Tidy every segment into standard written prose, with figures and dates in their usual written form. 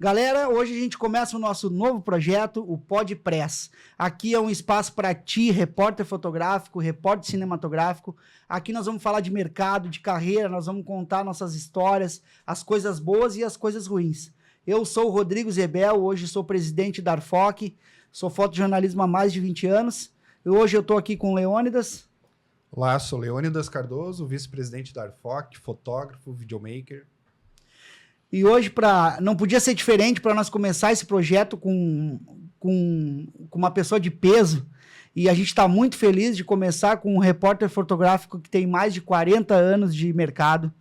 Galera, hoje a gente começa o nosso novo projeto, o Podpress. Aqui é um espaço para ti, repórter fotográfico, repórter cinematográfico. Aqui nós vamos falar de mercado, de carreira, nós vamos contar nossas histórias, as coisas boas e as coisas ruins. Eu sou o Rodrigo Zebel, hoje sou presidente da Arfoc, sou fotojornalismo há mais de 20 anos. E hoje eu estou aqui com o Leônidas. Olá, sou Leônidas Cardoso, vice-presidente da Arfoc, fotógrafo, videomaker. E hoje, não podia ser diferente para nós começar esse projeto com uma pessoa de peso. E a gente está muito feliz de começar com um repórter fotográfico que tem mais de 40 anos de mercado.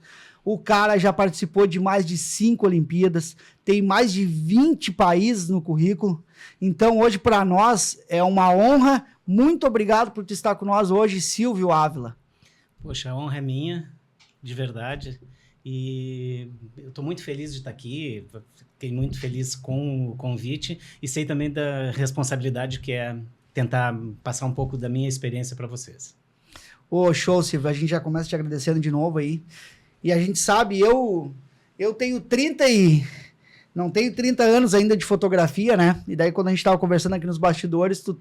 O cara já participou de mais de 5 Olimpíadas, tem mais de 20 países no currículo. Então, hoje, para nós, é uma honra. Muito obrigado por estar com nós hoje, Silvio Ávila. Poxa, a honra é minha, de verdade. E eu estou muito feliz de estar aqui, fiquei muito feliz com o convite e sei também da responsabilidade que é tentar passar um pouco da minha experiência para vocês. Ô, show, Silvio, a gente já começa te agradecendo de novo aí. E a gente sabe, eu tenho não tenho 30 anos ainda de fotografia, né? E daí quando a gente estava conversando aqui nos bastidores, tu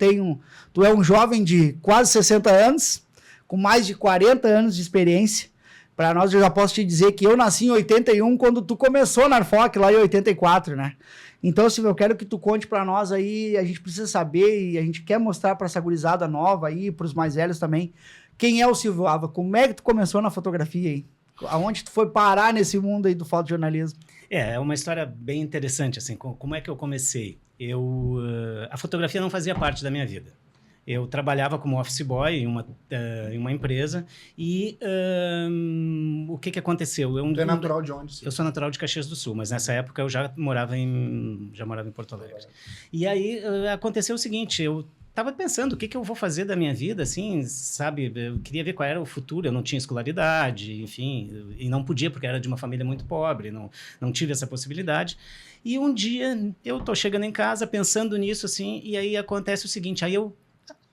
é um jovem de quase 60 anos, com mais de 40 anos de experiência. Para nós, eu já posso te dizer que eu nasci em 81, quando tu começou na Arfoc, lá em 84, né? Então, Silvio, eu quero que tu conte para nós aí, a gente precisa saber e a gente quer mostrar para essa gurizada nova aí, para os mais velhos também, quem é o Silvio Ávila, como é que tu começou na fotografia aí? Aonde tu foi parar nesse mundo aí do fotojornalismo? É uma história bem interessante, assim, como é que eu comecei? A fotografia não fazia parte da minha vida. Eu trabalhava como office boy em uma empresa e o que aconteceu? Você é natural de onde? Eu sou natural de Caxias do Sul, mas nessa época eu já morava em Porto Alegre. E aí aconteceu o seguinte, eu estava pensando o que eu vou fazer da minha vida, assim, sabe? Eu queria ver qual era o futuro, eu não tinha escolaridade, enfim, e não podia porque era de uma família muito pobre, não tive essa possibilidade. E um dia eu tô chegando em casa pensando nisso, assim, e aí acontece o seguinte, aí eu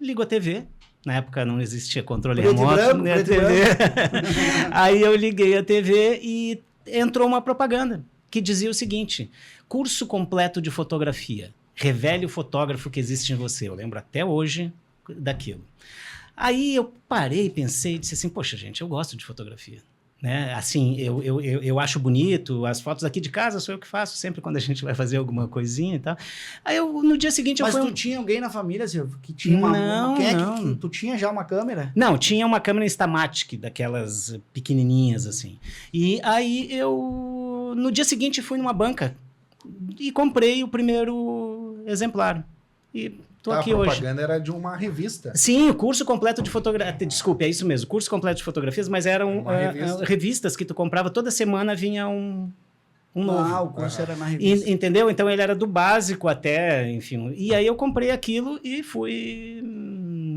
ligo a TV, na época não existia controle remoto, né, a TV. Aí eu liguei a TV e entrou uma propaganda que dizia o seguinte: curso completo de fotografia, revele o fotógrafo que existe em você. Eu lembro até hoje daquilo. Aí eu parei, pensei e disse assim, poxa gente, eu gosto de fotografia. Né? Assim, eu acho bonito, as fotos aqui de casa sou eu que faço, sempre quando a gente vai fazer alguma coisinha e tal. Aí no dia seguinte... Mas tu tinha alguém na família, Silvio, que tinha Não. Tu tinha já uma câmera? Não, tinha uma câmera Instamatic, daquelas pequenininhas, assim. E aí no dia seguinte, fui numa banca e comprei o primeiro exemplar. E tô aqui hoje. A propaganda era de uma revista. Sim, o curso completo de fotografia. Desculpe, é isso mesmo. Curso completo de fotografias, mas eram revistas que tu comprava. Toda semana vinha um novo. O curso era na revista. Entendeu? Então ele era do básico até, enfim. E aí eu comprei aquilo e fui...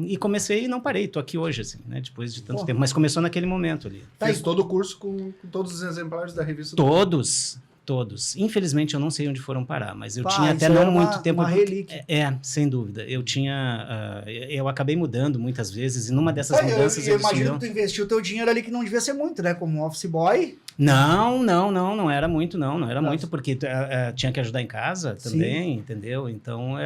E comecei e não parei. Tô aqui hoje, assim, né? Depois de tanto tempo. Mas começou naquele momento ali. Fez todo o curso com todos os exemplares da revista? Todos. Infelizmente, eu não sei onde foram parar, mas eu tinha até não muito tempo... Uma relíquia. Sem dúvida. Eu acabei mudando muitas vezes, e numa dessas mudanças... Eu imagino que tu investiu teu dinheiro ali, que não devia ser muito, né? Como office boy. Não era muito, não era muito, porque tinha que ajudar em casa também, sim. Entendeu? Então,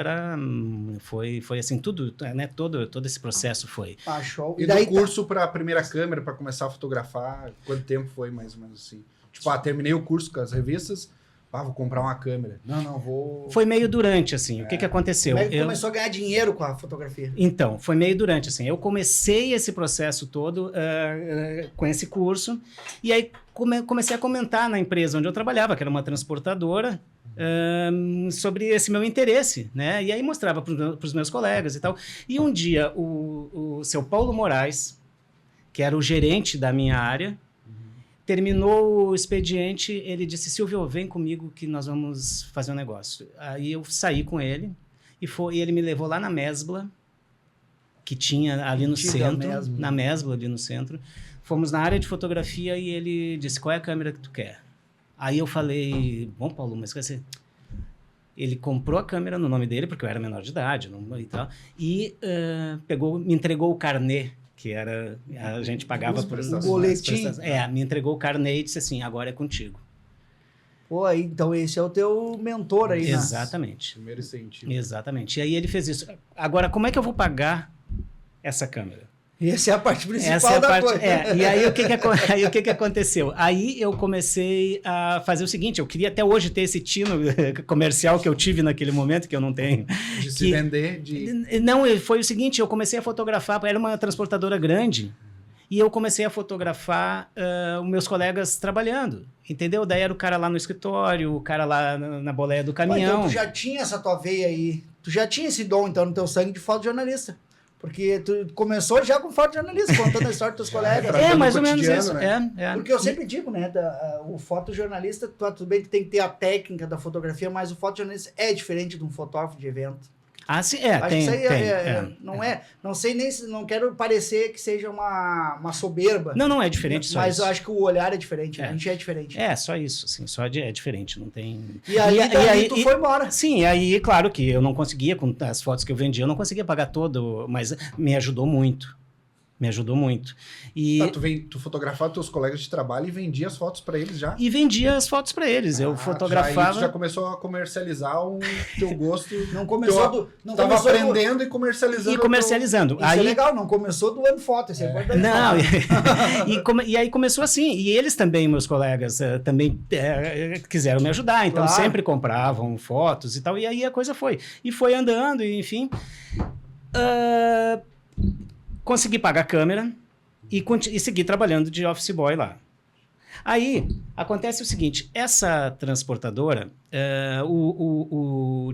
foi assim, tudo, né? Todo esse processo foi. Show. E daí do curso para a primeira câmera, para começar a fotografar, quanto tempo foi, mais ou menos assim? Tipo, terminei o curso com as revistas, vou comprar uma câmera. Vou... Foi meio durante, assim, o que aconteceu? Como é que começou a ganhar dinheiro com a fotografia? Então, foi meio durante, assim, eu comecei esse processo todo com esse curso, e aí comecei a comentar na empresa onde eu trabalhava, que era uma transportadora, sobre esse meu interesse, né? E aí mostrava para os meus colegas e tal. E um dia, o seu Paulo Moraes, que era o gerente da minha área, terminou o expediente, ele disse, Silvio, vem comigo que nós vamos fazer um negócio. Aí eu saí com ele e ele me levou lá na Mesbla, que tinha ali no centro, na Mesbla ali no centro. Fomos na área de fotografia e ele disse, qual é a câmera que tu quer? Aí eu falei, bom, Paulo, mas quer ser... Ele comprou a câmera no nome dele, porque eu era menor de idade e tal, e me entregou o carnê, que era, a gente pagava por um boletim. Me entregou o carnê e disse assim, agora é contigo. Pô, aí, então esse é o teu mentor aí, né? Exatamente. Primeiro incentivo. Exatamente. E aí ele fez isso. Agora, como é que eu vou pagar essa câmera? Essa é a parte principal Essa é a da parte, coisa. e aí o que que aconteceu? Aí eu comecei a fazer o seguinte, eu queria até hoje ter esse tino comercial que eu tive naquele momento, que eu não tenho. De se vender, de... Não, foi o seguinte, eu comecei a fotografar, era uma transportadora grande, e eu comecei a fotografar os meus colegas trabalhando, entendeu? Daí era o cara lá no escritório, o cara lá na boleia do Pô, então caminhão. tu já tinha essa tua veia aí, tu já tinha esse dom, então, no teu sangue de fotojornalista. Porque tu começou já com fotojornalista, contando a história dos teus colegas. É, mais ou menos cotidiano, isso. né? Porque eu sempre digo, né, o fotojornalista, tudo bem que tem que ter a técnica da fotografia, mas o fotojornalista é diferente de um fotógrafo de evento. Ah, sim, Acho tem, que isso aí tem. não sei nem se, não quero parecer que seja uma soberba. Não, é diferente só mas isso. eu acho que o olhar é diferente, É. a gente é diferente. É, só isso, assim, é diferente, não tem... E aí tu foi embora. Sim, aí, claro que eu não conseguia, com as fotos que eu vendia, eu não conseguia pagar todo, mas me ajudou muito. Me ajudou muito. E, Tu fotografava teus colegas de trabalho e vendia as fotos para eles já? e vendia as fotos para eles. Eu fotografava... Tu já começou a comercializar o teu gosto. Não começou Não tava aprendendo e comercializando. E comercializando. Isso é legal, não começou doando foto, isso é importante. Não, e aí começou assim. E eles também, meus colegas, também quiseram me ajudar. Então Claro. sempre compravam fotos e tal. E aí a coisa foi. E foi andando, e enfim. Consegui pagar a câmera e segui trabalhando de office boy lá. Aí, acontece o seguinte, essa transportadora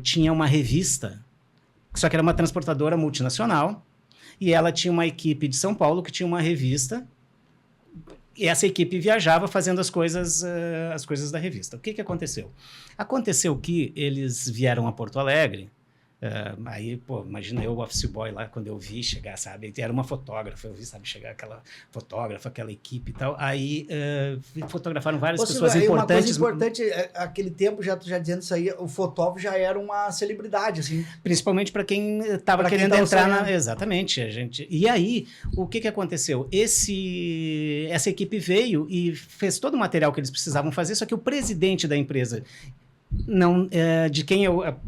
tinha uma revista, só que era uma transportadora multinacional, e ela tinha uma equipe de São Paulo que tinha uma revista, e essa equipe viajava fazendo as coisas da revista. O que aconteceu? Aconteceu que eles vieram a Porto Alegre. Aí, pô, imagina eu, o office boy lá, quando eu vi chegar, sabe? Era uma fotógrafa, eu vi, sabe, chegar aquela fotógrafa, aquela equipe e tal. Aí fotografaram várias pessoas importantes. Uma coisa importante, aquele tempo, já dizendo isso aí, o fotógrafo já era uma celebridade, assim. Principalmente para quem estava querendo entrar na... Exatamente, a gente... E aí, o que aconteceu? Essa equipe veio e fez todo o material que eles precisavam fazer, só que o presidente da empresa...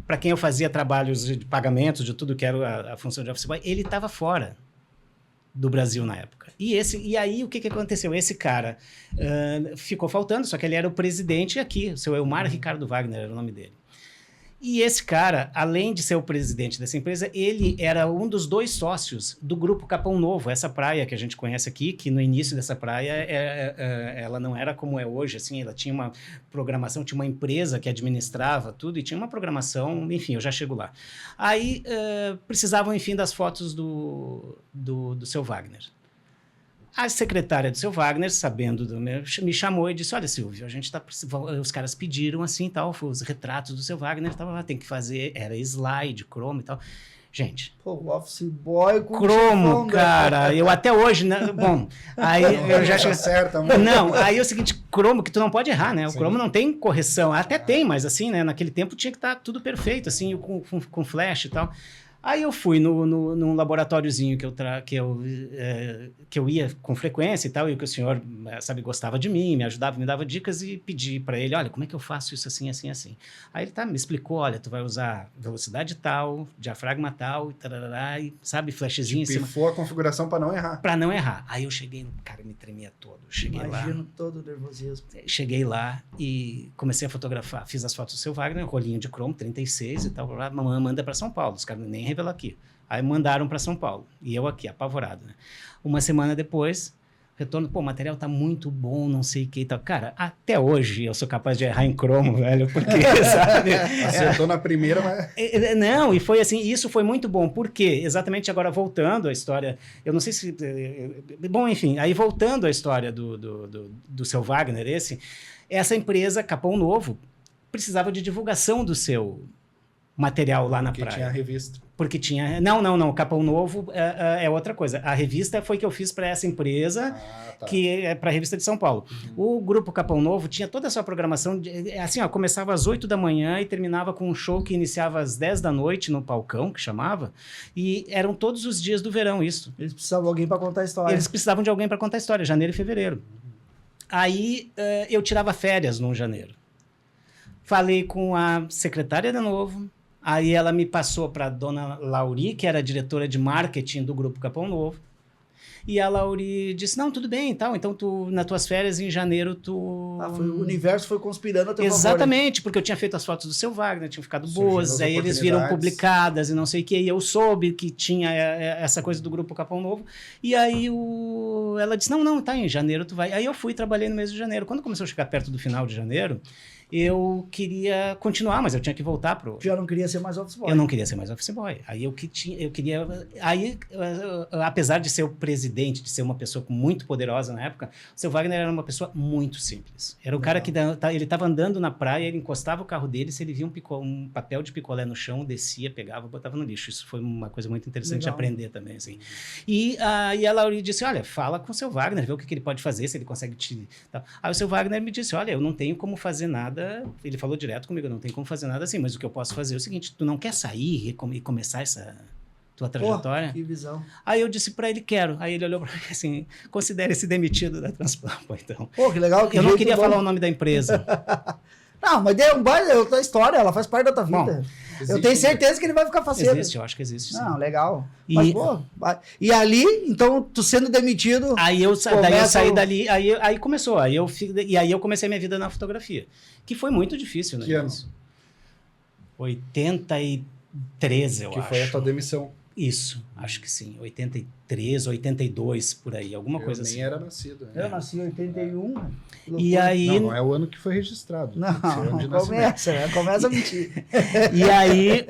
para quem eu fazia trabalhos de pagamentos, de tudo que era a função de office boy, ele estava fora do Brasil na época. E aí o que aconteceu? Esse cara ficou faltando, só que ele era o presidente aqui, o seu Elmar Ricardo Wagner era o nome dele. E esse cara, além de ser o presidente dessa empresa, ele era um dos 2 sócios do Grupo Capão Novo, essa praia que a gente conhece aqui, que no início dessa praia ela não era como é hoje, assim, ela tinha uma programação, tinha uma empresa que administrava tudo e tinha uma programação, enfim, eu já chego lá. Aí precisavam, enfim, das fotos do seu Wagner. A secretária do seu Wagner, sabendo me chamou e disse, olha, Silvio, a gente os caras pediram assim, tal, os retratos do seu Wagner, tal, tem que fazer, era slide, cromo e tal. Gente... Pô, o office boy com cromo, cara, eu até hoje, né? Bom, aí eu já cheguei... certa, Não, aí é o seguinte, cromo, que tu não pode errar, né? O cromo não tem correção, até tem, mas assim, né? Naquele tempo tinha que estar tudo perfeito, assim, com flash e tal. Aí eu fui num laboratóriozinho que eu ia com frequência e tal, e que o senhor, sabe, gostava de mim, me ajudava, me dava dicas e pedi para ele, olha, como é que eu faço isso assim, assim, assim. Aí ele me explicou, olha, tu vai usar velocidade tal, diafragma tal, tarará, e, sabe, flashzinho em cima. Pifou a configuração para não errar. Para não errar. Aí eu cheguei, cara, me tremia todo. Imagino todo o nervosismo. Cheguei lá e comecei a fotografar, fiz as fotos do seu Wagner, rolinho de cromo, 36 e tal, mamãe manda para São Paulo, os caras nem revelam aqui. Aí mandaram para São Paulo, e eu aqui, apavorado, né? Uma semana depois, retorno, pô, o material tá muito bom, não sei o que e tal. Cara, até hoje eu sou capaz de errar em cromo, velho, porque, sabe? Acertou na primeira, mas... Não, e foi assim, isso foi muito bom, porque exatamente agora voltando à história, eu não sei se... Bom, enfim, aí voltando à história do seu Wagner, essa empresa, Capão Novo, precisava de divulgação do seu material lá na praia. Porque tinha a revista. Porque tinha... Não, Capão Novo é outra coisa. A revista foi que eu fiz para essa empresa, que é para a revista de São Paulo. O Grupo Capão Novo tinha toda a sua programação, assim, ó, começava às 8 da manhã e terminava com um show que iniciava às 10 da noite no Palcão, que chamava, e eram todos os dias do verão isso. Eles precisavam de alguém para contar a história. Eles precisavam de alguém para contar a história, janeiro e fevereiro. Aí eu tirava férias no janeiro. falei com a secretária de novo, aí ela me passou para a dona Lauri, que era a diretora de marketing do Grupo Capão Novo, e a Lauri disse, não, tudo bem e tal, então tu, nas tuas férias em janeiro, tu... O universo foi conspirando a teu favor, né? Exatamente, porque eu tinha feito as fotos do seu Wagner, tinham ficado Surgiram boas, as aí eles viram oportunidades. publicadas e não sei o que, e eu soube que tinha essa coisa do Grupo Capão Novo, e aí ela disse, não, tá, em janeiro tu vai. Aí eu fui, trabalhei no mês de janeiro. Quando começou a chegar perto do final de janeiro, eu queria continuar, mas eu tinha que voltar pro... Já não queria ser mais office boy. Eu não queria ser mais office boy. Aí eu queria... Aí, apesar de ser o presidente, de ser uma pessoa muito poderosa na época, o seu Wagner era uma pessoa muito simples. Era o cara que ele estava andando na praia, ele encostava o carro dele, se ele via um papel de picolé no chão, descia, pegava, botava no lixo. Isso foi uma coisa muito interessante de aprender também, assim. E aí a Lauri disse, olha, fala com o seu Wagner, vê o que ele pode fazer, se ele consegue te... Tá. Aí o seu Wagner me disse, olha, eu não tenho como fazer nada. Ele falou direto comigo, eu não tenho como fazer nada assim, mas o que eu posso fazer é o seguinte, tu não quer sair e começar essa tua trajetória? Que visão. Aí eu disse pra ele, quero. Aí ele olhou pra mim assim, considere-se demitido da Transplampo, então. Pô, que legal. Eu não queria falar o nome da empresa. Não, mas é outra história, ela faz parte da tua vida. Bom, eu tenho certeza que ele vai ficar faceiro. Existe, eu acho que existe, sim. Não, legal. Mas, pô, e ali, então, tu sendo demitido... Daí eu saí dali, aí começou. Aí eu comecei minha vida na fotografia, que foi muito difícil, né? Que ano? 83, eu acho. Que foi a tua demissão. Isso, acho que sim. 83, 82, por aí, alguma coisa assim. Eu nem era nascido. Né? Eu nasci em 81. E aí... Não é o ano que foi registrado. Não, começa a mentir. E aí,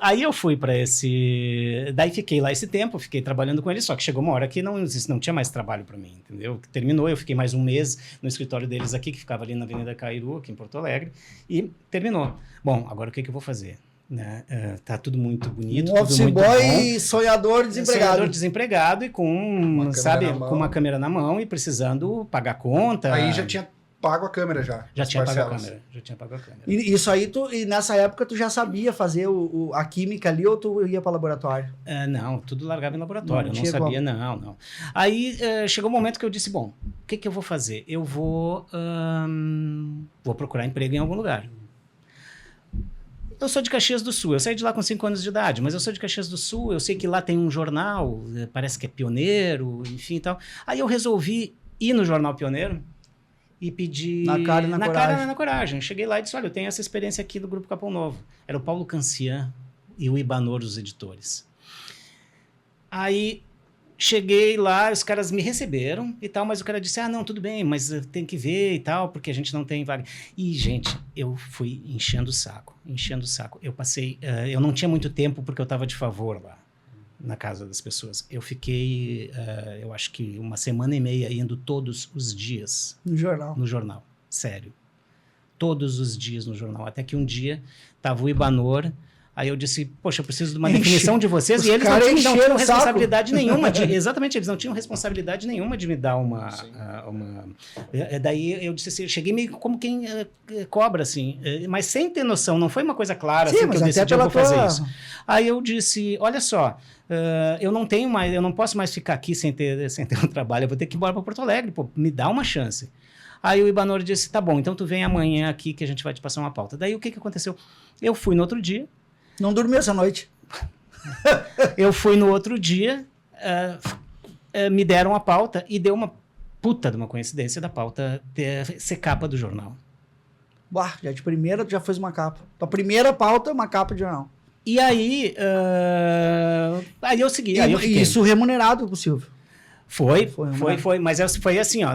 aí eu fui para esse... Daí fiquei lá esse tempo, fiquei trabalhando com ele, só que chegou uma hora que não tinha mais trabalho para mim, entendeu? Terminou, eu fiquei mais um mês no escritório deles aqui, que ficava ali na Avenida Cairu, aqui em Porto Alegre, e terminou. Bom, agora o que eu vou fazer? Né? Tá tudo muito bonito, tudo office muito boy, bom. sonhador desempregado. Sonhador desempregado e com uma câmera na mão e precisando pagar conta. Aí já tinha pago a câmera já. Já tinha pago a câmera. E isso aí, e nessa época tu já sabia fazer a química ali ou tu ia para laboratório? Não, tudo largava em laboratório, eu não sabia, como. não. Aí chegou um momento que eu disse, bom, o que eu vou fazer? Eu vou procurar emprego em algum lugar. Eu sou de Caxias do Sul, eu saí de lá com 5 anos de idade, mas eu sou de Caxias do Sul, eu sei que lá tem um jornal, parece que é Pioneiro, enfim e tal. Aí eu resolvi ir no jornal Pioneiro e pedir... Na cara e na coragem. Cheguei lá e disse, olha, eu tenho essa experiência aqui do Grupo Capão Novo. Era o Paulo Cancian e o Ibanor, os editores. Aí... Cheguei lá, os caras me receberam e tal, mas o cara disse, não, tudo bem, mas tem que ver e tal, porque a gente não tem vaga. E, gente, eu fui enchendo o saco. Eu passei, eu não tinha muito tempo porque eu estava de favor lá, na casa das pessoas. Eu fiquei, eu acho que 1 semana e meia indo todos os dias. No jornal. No jornal, sério. Todos os dias no jornal. Até que um dia, tava o Ibanor... Aí eu disse, poxa, eu preciso de uma definição de vocês. E eles não tinham responsabilidade nenhuma. Exatamente, eles não tinham responsabilidade nenhuma de me dar uma... Daí eu disse assim, eu cheguei meio como quem cobra, assim. Mas sem ter noção, não foi uma coisa clara, assim, que eu decidi, eu vou fazer isso. Aí eu disse, olha só, eu não posso mais ficar aqui sem ter um trabalho, eu vou ter que ir embora para Porto Alegre, pô, me dá uma chance. Aí o Ibanor disse, tá bom, então tu vem amanhã aqui que a gente vai te passar uma pauta. Daí o que aconteceu? Eu fui no outro dia. Não dormi essa noite. Eu fui no outro dia, me deram a pauta e deu uma puta de uma coincidência da pauta ser capa do jornal. Bah, já de primeira tu já fez uma capa. Tua primeira pauta é uma capa de jornal. E aí, aí eu segui. Aí eu fiquei. Isso remunerado pro Silvio. Foi, mas foi assim, ó,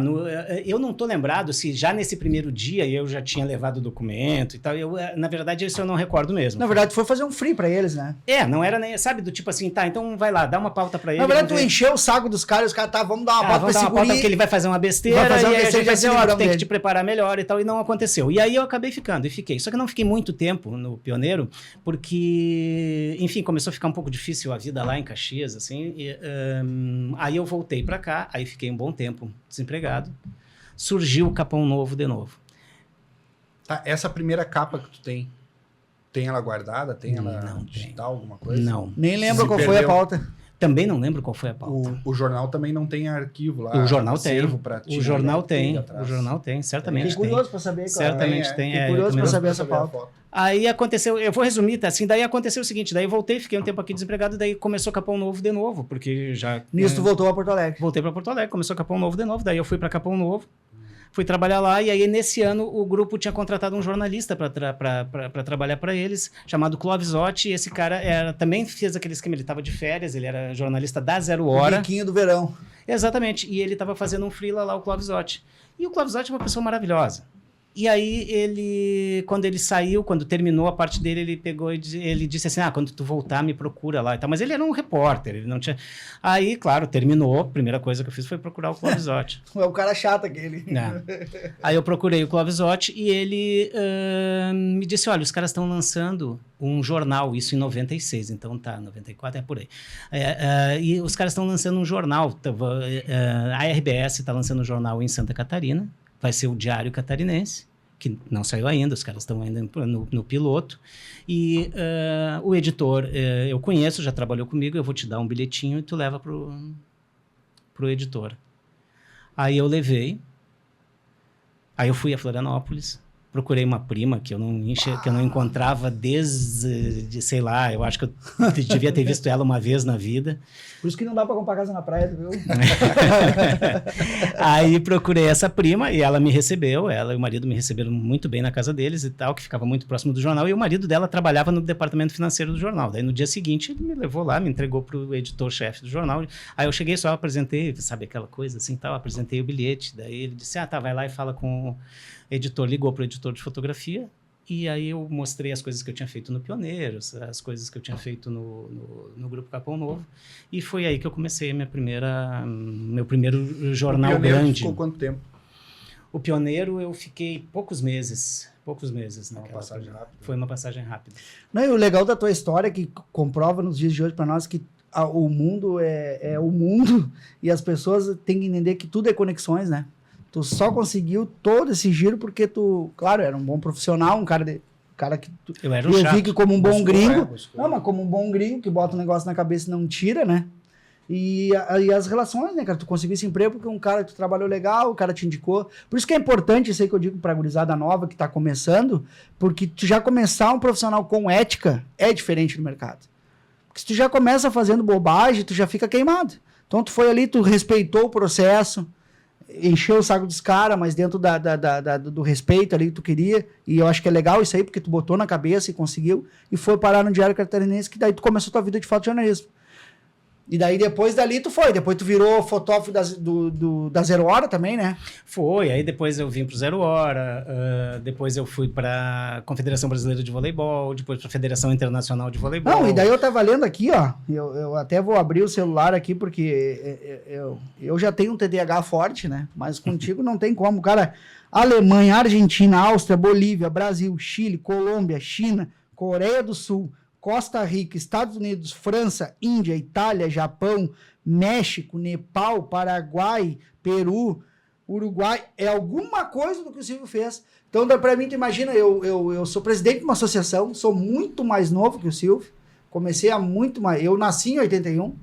eu não tô lembrado se já nesse primeiro dia eu já tinha levado o documento e tal, na verdade isso eu não recordo mesmo. Na verdade foi fazer um free pra eles, né? Não era nem, sabe, do tipo assim, tá, então vai lá, dá uma pauta pra ele. Na verdade tu encheu o saco dos caras, os caras, tá, vamos dar uma pauta pra esse guri. Porque ele vai fazer uma besteira, e aí a gente vai dizer, ó, tu tem que te preparar melhor e tal, e não aconteceu. E aí eu acabei ficando, e fiquei. Só que eu não fiquei muito tempo no Pioneiro, porque, enfim, começou a ficar um pouco difícil a vida lá em Caxias, assim, aí eu voltei pra cá, aí fiquei um bom tempo desempregado. Surgiu o Capão Novo de novo. Tá, essa primeira capa que tu tem ela guardada? Tem ela não digital, alguma coisa? Não. Nem lembro qual foi a pauta. Também não lembro qual foi a pauta. O jornal também não tem arquivo lá. O jornal tem. Pra O jornal tem, certamente Fiquei curioso para saber. Certamente tem. Fiquei curioso para saber essa pauta. Aí aconteceu, eu vou resumir, tá? Assim, daí aconteceu o seguinte, daí eu voltei, fiquei um tempo aqui desempregado, daí começou Capão Novo de novo, porque já... Nisso tu voltou a Porto Alegre. Voltei para Porto Alegre, começou Capão Novo de novo, daí eu fui para Capão Novo, fui trabalhar lá, e aí nesse ano o grupo tinha contratado um jornalista para trabalhar para eles, chamado Clóvis Otti, e esse cara também fez aquele esquema, ele estava de férias, ele era jornalista da Zero Hora. O biquinho do verão. Exatamente, e ele estava fazendo um freela lá, o Clóvis Otti. E o Clóvis Otti é uma pessoa maravilhosa. E aí, quando ele saiu, quando terminou a parte dele, ele pegou e ele disse assim, quando tu voltar, me procura lá e tal. Mas ele era um repórter, ele não tinha... Aí, claro, terminou, a primeira coisa que eu fiz foi procurar o Clóvis Otti. É o cara chato aquele. Aí eu procurei o Clóvis Otti e ele me disse, olha, os caras estão lançando um jornal, isso em 96, então tá, 94 é por aí. E os caras estão lançando um jornal, a RBS está lançando um jornal em Santa Catarina, vai ser o Diário Catarinense, que não saiu ainda, os caras estão ainda no piloto. E o editor, eu conheço, já trabalhou comigo, eu vou te dar um bilhetinho e tu leva pro editor. Aí eu levei, aí eu fui a Florianópolis, procurei uma prima que eu não encontrava desde, sei lá, eu acho que eu devia ter visto ela uma vez na vida. Por isso que não dá para comprar casa na praia, viu? Aí procurei essa prima e ela me recebeu, ela e o marido me receberam muito bem na casa deles e tal, que ficava muito próximo do jornal, e o marido dela trabalhava no departamento financeiro do jornal. Daí no dia seguinte ele me levou lá, me entregou pro editor-chefe do jornal. Aí eu cheguei, só apresentei, sabe aquela coisa assim, tal, apresentei o bilhete. Daí ele disse, tá, vai lá e fala com o editor, ligou pro editor de fotografia. E aí eu mostrei as coisas que eu tinha feito no Pioneiros, as coisas que eu tinha feito no Grupo Capão Novo. E foi aí que eu comecei meu primeiro jornal grande. O Pioneiro ficou quanto tempo? O Pioneiro eu fiquei poucos meses naquela. Uma passagem rápida. Foi uma passagem rápida. Não, e o legal da tua história é que comprova nos dias de hoje para nós que o mundo é o mundo e as pessoas têm que entender que tudo é conexões, né? Tu só conseguiu todo esse giro porque tu, claro, era um bom profissional, um cara que tu, eu era um chato. vi que como um bom gringo, buscou. Não, mas como um bom gringo que bota um negócio na cabeça e não tira, né? E as relações, né, cara? Tu conseguiu esse emprego porque um cara que tu trabalhou legal, o cara te indicou. Por isso que é importante isso aí que eu digo pra gurizada nova que tá começando, porque tu já começar um profissional com ética é diferente no mercado. Porque se tu já começa fazendo bobagem, tu já fica queimado. Então tu foi ali, tu respeitou o processo, encheu o saco dos caras, mas dentro do respeito ali que tu queria, e eu acho que é legal isso aí, porque tu botou na cabeça e conseguiu, e foi parar no Diário Catarinense, que daí tu começou tua vida de fotojornalismo. E daí depois dali depois tu virou fotógrafo da Zero Hora também, né? Foi, aí depois eu vim pro Zero Hora, depois eu fui pra Confederação Brasileira de Voleibol, depois pra Federação Internacional de Voleibol. Não, e daí eu tava lendo aqui, ó, eu até vou abrir o celular aqui, porque eu já tenho um TDAH forte, né? Mas contigo não tem como, cara. Alemanha, Argentina, Áustria, Bolívia, Brasil, Chile, Colômbia, China, Coreia do Sul, Costa Rica, Estados Unidos, França, Índia, Itália, Japão, México, Nepal, Paraguai, Peru, Uruguai, é alguma coisa do que o Silvio fez. Então, pra mim, tu imagina, eu sou presidente de uma associação, sou muito mais novo que o Silvio, comecei há muito mais, eu nasci em 81,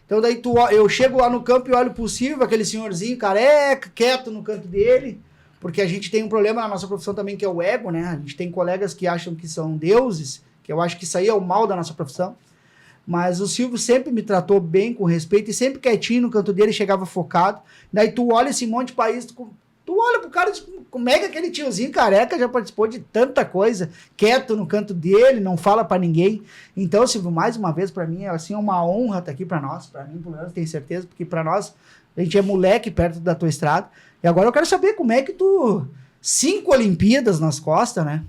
então daí eu chego lá no campo e olho pro Silvio, aquele senhorzinho careca, quieto no canto dele, porque a gente tem um problema na nossa profissão também, que é o ego, né? A gente tem colegas que acham que são deuses, que eu acho que isso aí é o mal da nossa profissão, mas o Silvio sempre me tratou bem, com respeito, e sempre quietinho no canto dele, chegava focado. Daí tu olha esse monte de país, tu olha pro cara e diz, como é que aquele tiozinho careca já participou de tanta coisa, quieto no canto dele, não fala pra ninguém. Então, Silvio, mais uma vez, pra mim, é assim, uma honra estar aqui pra nós, pra mim, pelo menos, tenho certeza, porque pra nós, a gente é moleque perto da tua estrada. E agora eu quero saber como é que 5 Olimpíadas nas costas, né?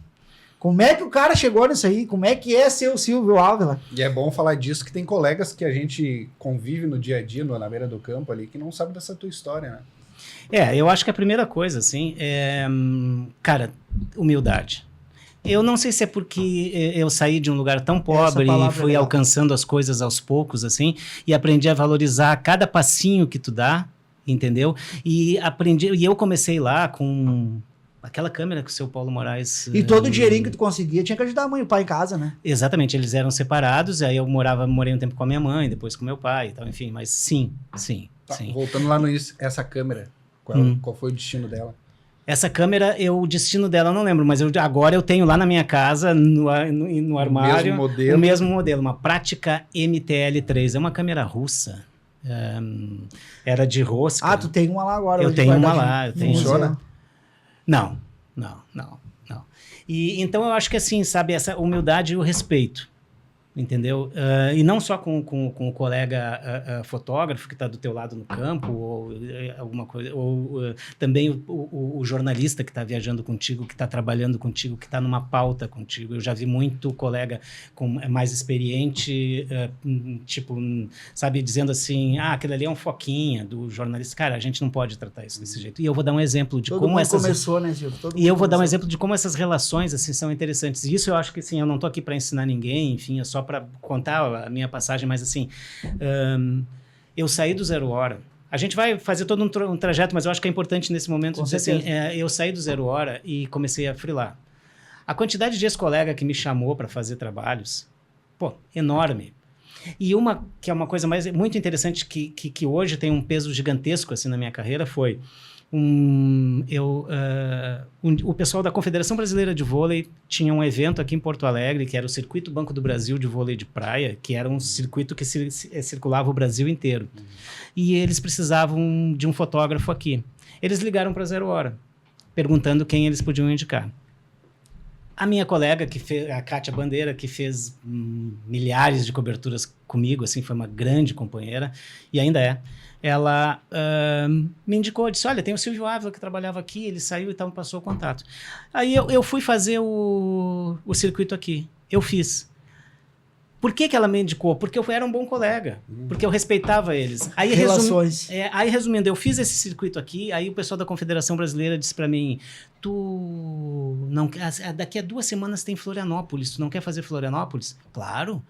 Como é que o cara chegou nisso aí? Como é que é ser o Silvio Ávila? E é bom falar disso, que tem colegas que a gente convive no dia a dia, na beira do campo ali, que não sabem dessa tua história, né? Eu acho que a primeira coisa, assim, cara, humildade. Eu não sei se é porque eu saí de um lugar tão pobre e fui alcançando as coisas aos poucos, assim, e aprendi a valorizar cada passinho que tu dá, entendeu? E eu comecei lá com aquela câmera que o seu Paulo Moraes... E todo o dinheirinho que tu conseguia tinha que ajudar a mãe e o pai em casa, né? Exatamente, eles eram separados, aí eu morei um tempo com a minha mãe, depois com meu pai e tal, enfim, mas sim. Tá, voltando lá no início, essa câmera, qual foi o destino dela? Essa câmera, o destino dela eu não lembro, mas agora eu tenho lá na minha casa, no armário, o mesmo modelo, uma Prática MTL3, é uma câmera russa, era de rosca. Ah, tu tem uma lá agora. Eu tenho uma lá. Eu tenho. Funciona? Não. E então eu acho que assim, sabe, essa humildade e o respeito, entendeu? E não só com o colega fotógrafo que está do teu lado no campo, ou alguma coisa, ou também o jornalista que está viajando contigo, que está trabalhando contigo, que está numa pauta contigo. Eu já vi muito colega mais experiente, tipo, sabe, dizendo assim, aquele ali é um foquinha do jornalista. Cara, a gente não pode tratar isso desse jeito. E eu vou dar um exemplo de como essas... começou, né, Gil? E eu vou dar um exemplo de como essas relações, assim, são interessantes. E isso eu acho que, assim, eu não tô aqui para ensinar ninguém, enfim, é só para contar a minha passagem, mas assim, eu saí do 0 Hora. A gente vai fazer todo um trajeto, mas eu acho que é importante nesse momento dizer assim, eu saí do 0 Hora e comecei a freelar. A quantidade de ex-colega que me chamou para fazer trabalhos, pô, enorme. E que é uma coisa muito interessante que hoje tem um peso gigantesco assim na minha carreira foi o pessoal da Confederação Brasileira de Vôlei tinha um evento aqui em Porto Alegre, que era o Circuito Banco do Brasil de Vôlei de Praia, que era um circuito que circulava o Brasil inteiro. E eles precisavam de um fotógrafo aqui. Eles ligaram para 0 Hora, perguntando quem eles podiam indicar. A minha colega, a Kátia Bandeira, que fez milhares de coberturas comigo, assim, foi uma grande companheira, e ainda é, ela me indicou, disse, olha, tem o Silvio Ávila que trabalhava aqui, ele saiu e tal, me passou o contato. Aí eu fui fazer o circuito aqui, eu fiz. Por que ela me indicou? Porque eu era um bom colega, porque eu respeitava eles. Aí, aí, resumindo, eu fiz esse circuito aqui, aí o pessoal da Confederação Brasileira disse para mim, daqui a 2 semanas tem Florianópolis, tu não quer fazer Florianópolis? Claro.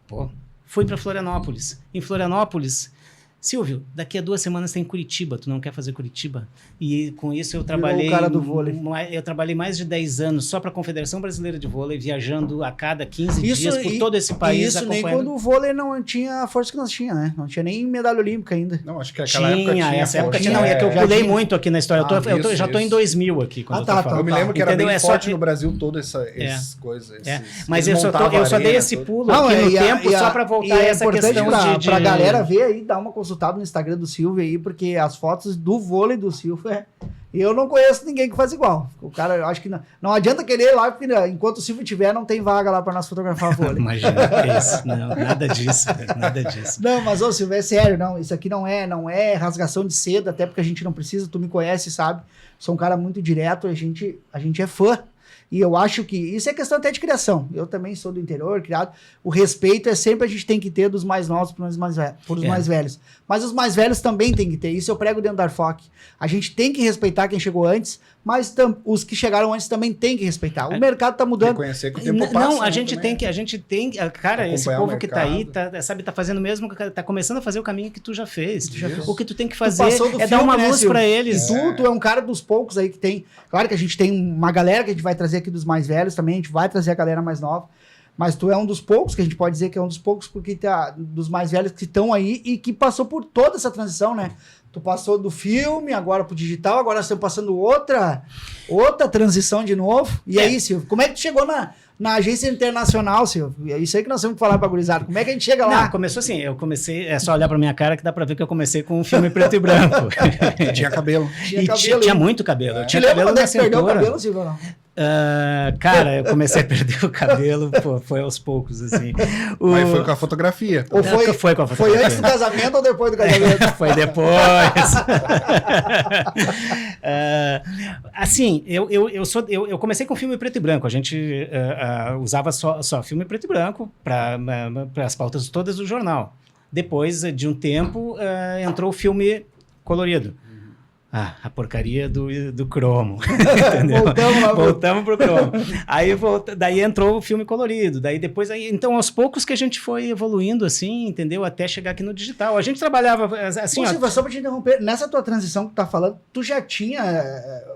Pô, fui para Florianópolis. Em Florianópolis, Silvio, daqui a 2 semanas tem Curitiba, tu não quer fazer Curitiba? E com isso eu trabalhei... o cara do vôlei. Eu trabalhei mais de 10 anos só para a Confederação Brasileira de Vôlei, viajando a cada 15 dias por todo esse país. Isso nem quando o vôlei não tinha a força que nós tinha, né? Não tinha nem medalha olímpica ainda. Não, acho que aquela época tinha. Essa época tinha. Não, é que eu pulei muito aqui na história. Eu já tô em 2000 aqui. Eu me lembro que era bem forte no Brasil toda essas coisas. Mas eu só dei esse pulo aqui no tempo só para voltar a essa questão de... Pra galera ver aí, dar uma consultada no Instagram do Silvio aí, porque as fotos do vôlei do Silvio eu não conheço ninguém que faz igual. O cara, eu acho que não adianta querer ir lá, porque enquanto o Silvio tiver, não tem vaga lá para nós fotografar vôlei. Imagina, que isso. Não, nada disso, nada disso. Não, mas ô Silvio, é sério, não, isso aqui não é rasgação de seda, até porque a gente não precisa, tu me conhece, sabe? Sou um cara muito direto, a gente é fã. E eu acho que isso é questão até de criação. Eu também sou do interior, criado. O respeito é sempre a gente tem que ter dos mais novos para os mais velhos. Mas os mais velhos também tem que ter. Isso eu prego dentro da Arfoc. A gente tem que respeitar quem chegou antes, mas os que chegaram antes também tem que respeitar. O mercado está mudando. Reconhecer que o tempo passa. Não, a gente tem que, cara, esse povo que está aí, tá fazendo mesmo, tá começando a fazer o caminho que tu já fez. O que tu tem que fazer é dar uma luz para eles. Tu é um cara dos poucos aí que tem. Claro que a gente tem uma galera que a gente vai trazer aqui dos mais velhos também, a gente vai trazer a galera mais nova, mas tu é um dos poucos, que a gente pode dizer que é um dos poucos, porque dos mais velhos que estão aí e que passou por toda essa transição, né? Tu passou do filme, agora pro digital, agora nós estamos passando outra transição de novo. E aí, Silvio, como é que tu chegou na agência internacional, Silvio? É isso aí que nós temos que falar pra gurizada. Como é que a gente chega lá? Não, começou assim, eu comecei, é só olhar pra minha cara que dá pra ver que eu comecei com um filme preto e branco. Tinha cabelo. Tinha muito cabelo. Eu tinha lembra cabelo quando na é que perdeu o cintura. cabelo, Silvio, ou não? Cara, eu comecei a perder o cabelo, foi aos poucos, assim. Mas foi com a fotografia. Ou foi com a fotografia? Foi antes do casamento ou depois do casamento? Foi depois. Assim, eu comecei com filme preto e branco. A gente usava só filme preto e branco para as pautas todas do jornal. Depois de um tempo, entrou o filme colorido. A porcaria do cromo. Entendeu? Voltamos pro cromo. Daí entrou o filme colorido. Daí depois, então aos poucos que a gente foi evoluindo, assim, entendeu? Até chegar aqui no digital. A gente trabalhava assim. Pô, Silva, só pra te interromper, nessa tua transição que tu tá falando, tu já tinha.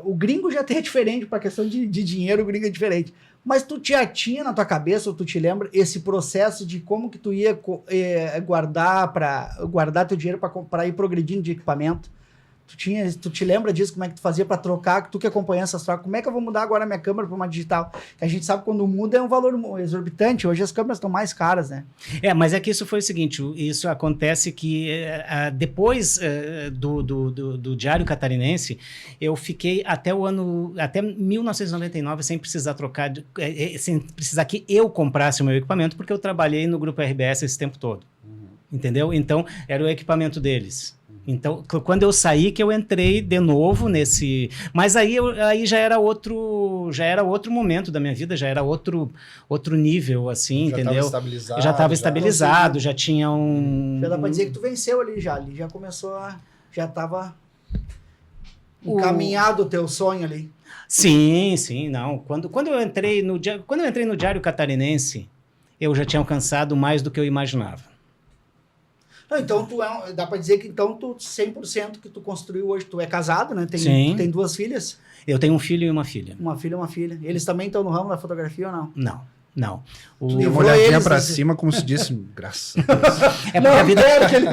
O gringo já é diferente, pra questão de dinheiro, o gringo é diferente. Mas tu já tinha na tua cabeça, ou tu te lembra, esse processo de como que tu ia guardar teu dinheiro para ir progredindo de equipamento? Tu te lembra disso, como é que tu fazia para trocar, tu que acompanha essas trocas, como é que eu vou mudar agora a minha câmera para uma digital? Que a gente sabe que quando muda é um valor exorbitante, hoje as câmeras estão mais caras, né? Mas é que isso foi o seguinte, isso acontece que depois do Diário Catarinense, eu fiquei até 1999 sem precisar trocar, sem precisar que eu comprasse o meu equipamento, porque eu trabalhei no Grupo RBS esse tempo todo, entendeu? Então, era o equipamento deles. Então, quando eu saí, que eu entrei de novo nesse... Mas aí já era outro momento da minha vida, já era outro nível, assim, entendeu? Já estava estabilizado, já tinha um... Já dá para dizer que tu venceu ali já começou já estava encaminhado o teu sonho ali. Sim, não. Quando eu entrei no Diário Catarinense, eu já tinha alcançado mais do que eu imaginava. Não, então dá pra dizer que então tu 100% que tu construiu hoje, tu é casado, né? Sim. Tu tem 2 filhas? Eu tenho um filho e uma filha. Uma filha e uma filha. Eles também estão no ramo da fotografia ou não? Não. Deu uma olhadinha pra cima, como se disse, graças a Deus.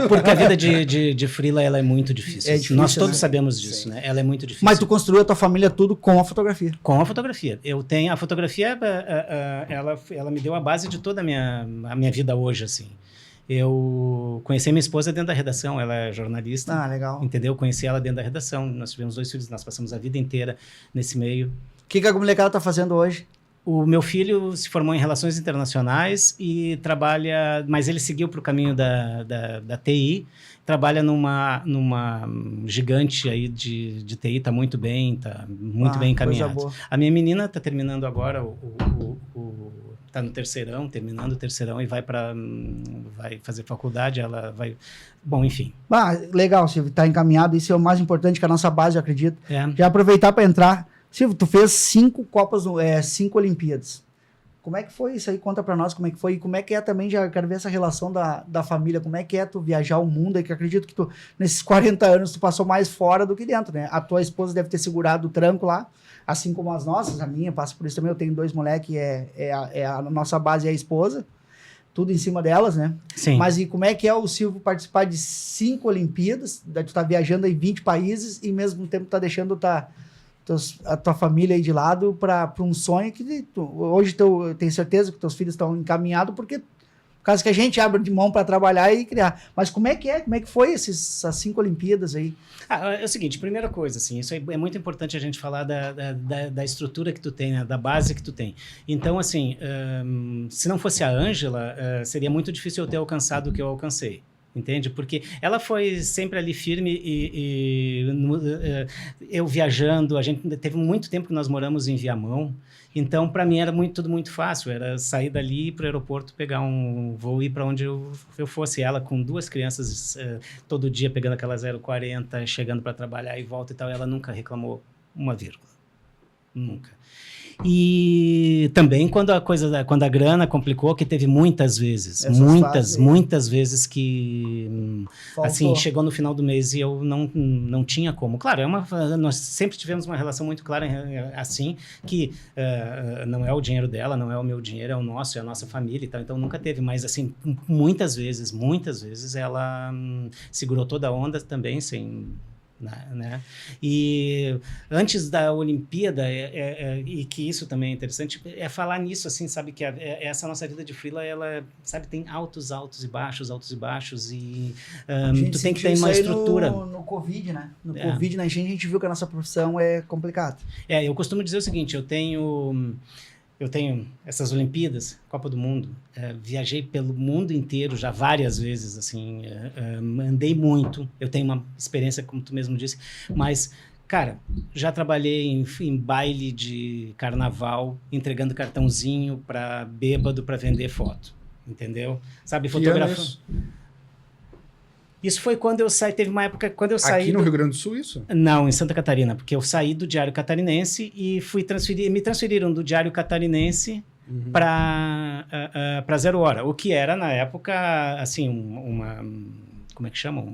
Porque a vida de freela, ela é muito difícil. É difícil, nós todos né? sabemos disso, né? Ela é muito difícil. Mas tu construiu a tua família tudo com a fotografia? Com a fotografia. Eu tenho... A fotografia, ela me deu a base de toda a minha vida hoje, assim. Eu conheci minha esposa dentro da redação, ela é jornalista. Ah, legal. Entendeu? Conheci ela dentro da redação, nós tivemos 2 filhos, nós passamos a vida inteira nesse meio. O que a molecada tá fazendo hoje? O meu filho se formou em Relações Internacionais e trabalha, mas ele seguiu para o caminho da TI, trabalha numa gigante aí de TI, está muito bem encaminhado. A minha menina está terminando agora está no terminando o terceirão e vai fazer faculdade, ela vai... Bom, enfim. Legal, Silvio, tá encaminhado, isso é o mais importante que a nossa base, eu acredito. É. Já aproveitar para entrar. Silvio, tu fez 5 Olimpíadas. Como é que foi isso aí? Conta pra nós como é que foi. E como é que é também, já quero ver essa relação da família. Como é que é tu viajar o mundo aí, que eu acredito que tu, nesses 40 anos, tu passou mais fora do que dentro, né? A tua esposa deve ter segurado o tranco lá, assim como as nossas, a minha, passa por isso também. Eu tenho 2 moleques, a nossa base é a esposa. Tudo em cima delas, né? Sim. Mas e como é que é o Silvio participar de 5 Olimpíadas? Tu tá viajando em 20 países e, ao mesmo tempo, tá deixando a tua família aí de lado para um sonho que hoje eu tenho certeza que teus filhos estão encaminhados, porque por causa que a gente abre de mão para trabalhar e criar. Mas como é que foi essas 5 Olimpíadas aí? É o seguinte, primeira coisa, assim, isso é muito importante a gente falar da estrutura que tu tem, né, da base que tu tem. Então, assim, se não fosse a Ângela, seria muito difícil eu ter alcançado o que eu alcancei. Entende? Porque ela foi sempre ali firme eu viajando, a gente teve muito tempo que nós moramos em Viamão, então para mim era tudo muito fácil, era sair dali para o aeroporto, pegar um voo e ir para onde eu fosse. Ela com 2 crianças, todo dia pegando aquela 040, chegando para trabalhar e volta e tal, ela nunca reclamou uma vírgula. Nunca. E também quando a grana complicou, que teve muitas vezes que Faltou. assim, chegou no final do mês e eu não tinha como. Claro, nós sempre tivemos uma relação muito clara assim, que não é o dinheiro dela, não é o meu dinheiro, é o nosso, é a nossa família e tal, então nunca teve, mas assim, muitas vezes ela segurou toda a onda também, sem... Né? E antes da Olimpíada, e que isso também é interessante, é falar nisso, assim, sabe, que essa nossa vida de freela, ela, sabe, tem altos e baixos, e tu tem que ter uma estrutura. No Covid, né? No Covid, a gente viu que a nossa profissão é complicada. Eu costumo dizer o seguinte, eu tenho essas Olimpíadas, Copa do Mundo, viajei pelo mundo inteiro já várias vezes, assim, andei muito, eu tenho uma experiência, como tu mesmo disse, mas, cara, já trabalhei em baile de carnaval, entregando cartãozinho para bêbado para vender foto, entendeu? Sabe, fotografando... Isso foi quando eu saí, teve uma época quando eu saí... Aqui no Rio Grande do Sul, isso? Não, em Santa Catarina, porque eu saí do Diário Catarinense e me transferiram do Diário Catarinense para Zero Hora, o que era, na época, assim, como é que chama?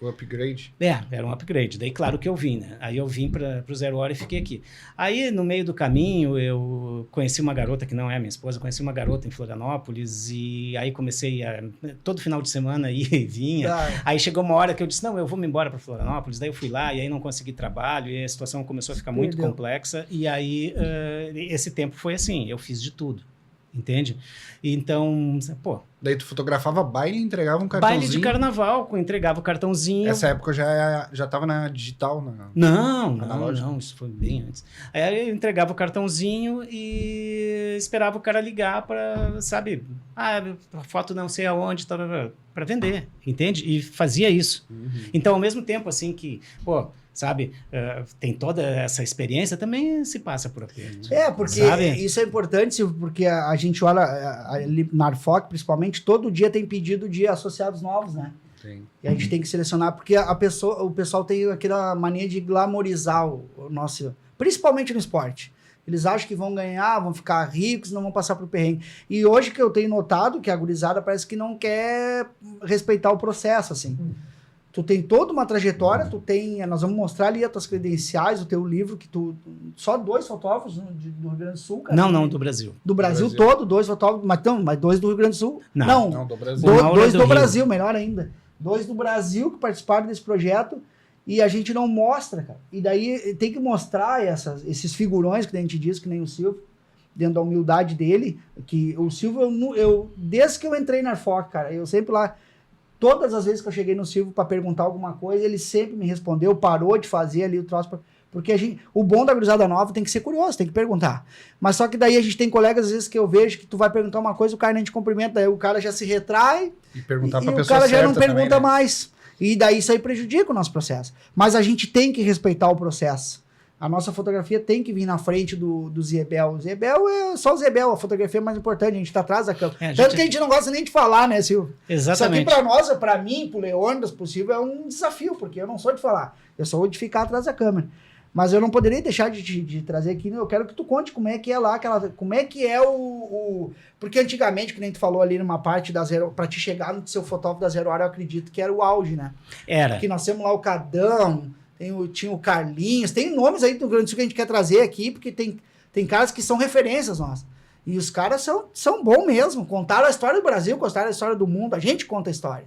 O upgrade? Era um upgrade. Daí, claro que eu vim, né? Aí eu vim para o Zero Hora e fiquei aqui. Aí, no meio do caminho, eu conheci uma garota, que não é minha esposa, conheci uma garota em Florianópolis e aí comecei todo final de semana ir e vinha. Aí chegou uma hora que eu disse, não, eu vou me embora para Florianópolis. Daí eu fui lá e aí não consegui trabalho e a situação começou a ficar muito complexa. E aí, esse tempo foi assim, eu fiz de tudo. Entende? Então, pô... Daí tu fotografava baile e entregava um cartãozinho? Baile de carnaval, entregava o cartãozinho. Essa época já tava na digital? Não, isso foi bem antes. Aí eu entregava o cartãozinho e esperava o cara ligar para, sabe, a foto não sei aonde, para vender, entende? E fazia isso. Então, ao mesmo tempo, assim, que, pô... sabe, tem toda essa experiência, também se passa por aperto. Porque sabe? Isso é importante, Silvio, porque a gente olha, na Arfoc, principalmente, todo dia tem pedido de associados novos, né? Tem. E a gente tem que selecionar, porque o pessoal tem aquela mania de glamorizar o nosso, principalmente no esporte. Eles acham que vão ganhar, vão ficar ricos, não vão passar por perrengue. E hoje que eu tenho notado que a gurizada parece que não quer respeitar o processo, assim. Tu tem toda uma trajetória, nós vamos mostrar ali as tuas credenciais, o teu livro, que só 2 fotógrafos do Rio Grande do Sul, cara. Não, do Brasil. Do Brasil todo, 2 fotógrafos, mas 2 do Rio Grande do Sul. Não, do Brasil. 2 do Brasil, melhor ainda. 2 do Brasil que participaram desse projeto e a gente não mostra, cara. E daí tem que mostrar esses figurões que a gente diz, que nem o Silvio, dentro da humildade dele, que o Silvio, desde que eu entrei na Arfoc, cara, eu sempre lá... Todas as vezes que eu cheguei no Silvio para perguntar alguma coisa, ele sempre me respondeu, parou de fazer ali o troço. Porque o bom da gurizada nova tem que ser curioso, tem que perguntar. Mas só que daí a gente tem colegas, às vezes, que eu vejo que tu vai perguntar uma coisa, o cara nem te cumprimenta, daí o cara já se retrai e perguntar pra o pessoa cara já não certa pergunta também, né? mais. E daí isso aí prejudica o nosso processo. Mas a gente tem que respeitar o processo. A nossa fotografia tem que vir na frente do Zebel. O Zebel é só o Zebel, a fotografia é mais importante, a gente tá atrás da câmera. Tanto que a gente não gosta nem de falar, né, Silvio? Exatamente. Isso aqui pra nós, pra mim, pro Leônidas, possível, é um desafio, porque eu não sou de falar, eu sou de ficar atrás da câmera. Mas eu não poderia deixar de trazer aqui, eu quero que tu conte como é que é lá, como é que é Porque antigamente, que nem tu falou ali numa parte da Zero, pra te chegar no seu fotógrafo da Zero Hora, eu acredito que era o auge, né? Era. Porque nós temos lá o Cadão, tinha o Carlinhos, tem nomes aí do Rio Grande do Sul que a gente quer trazer aqui, porque tem caras que são referências nossas. E os caras são bons mesmo, contaram a história do Brasil, contaram a história do mundo, a gente conta a história.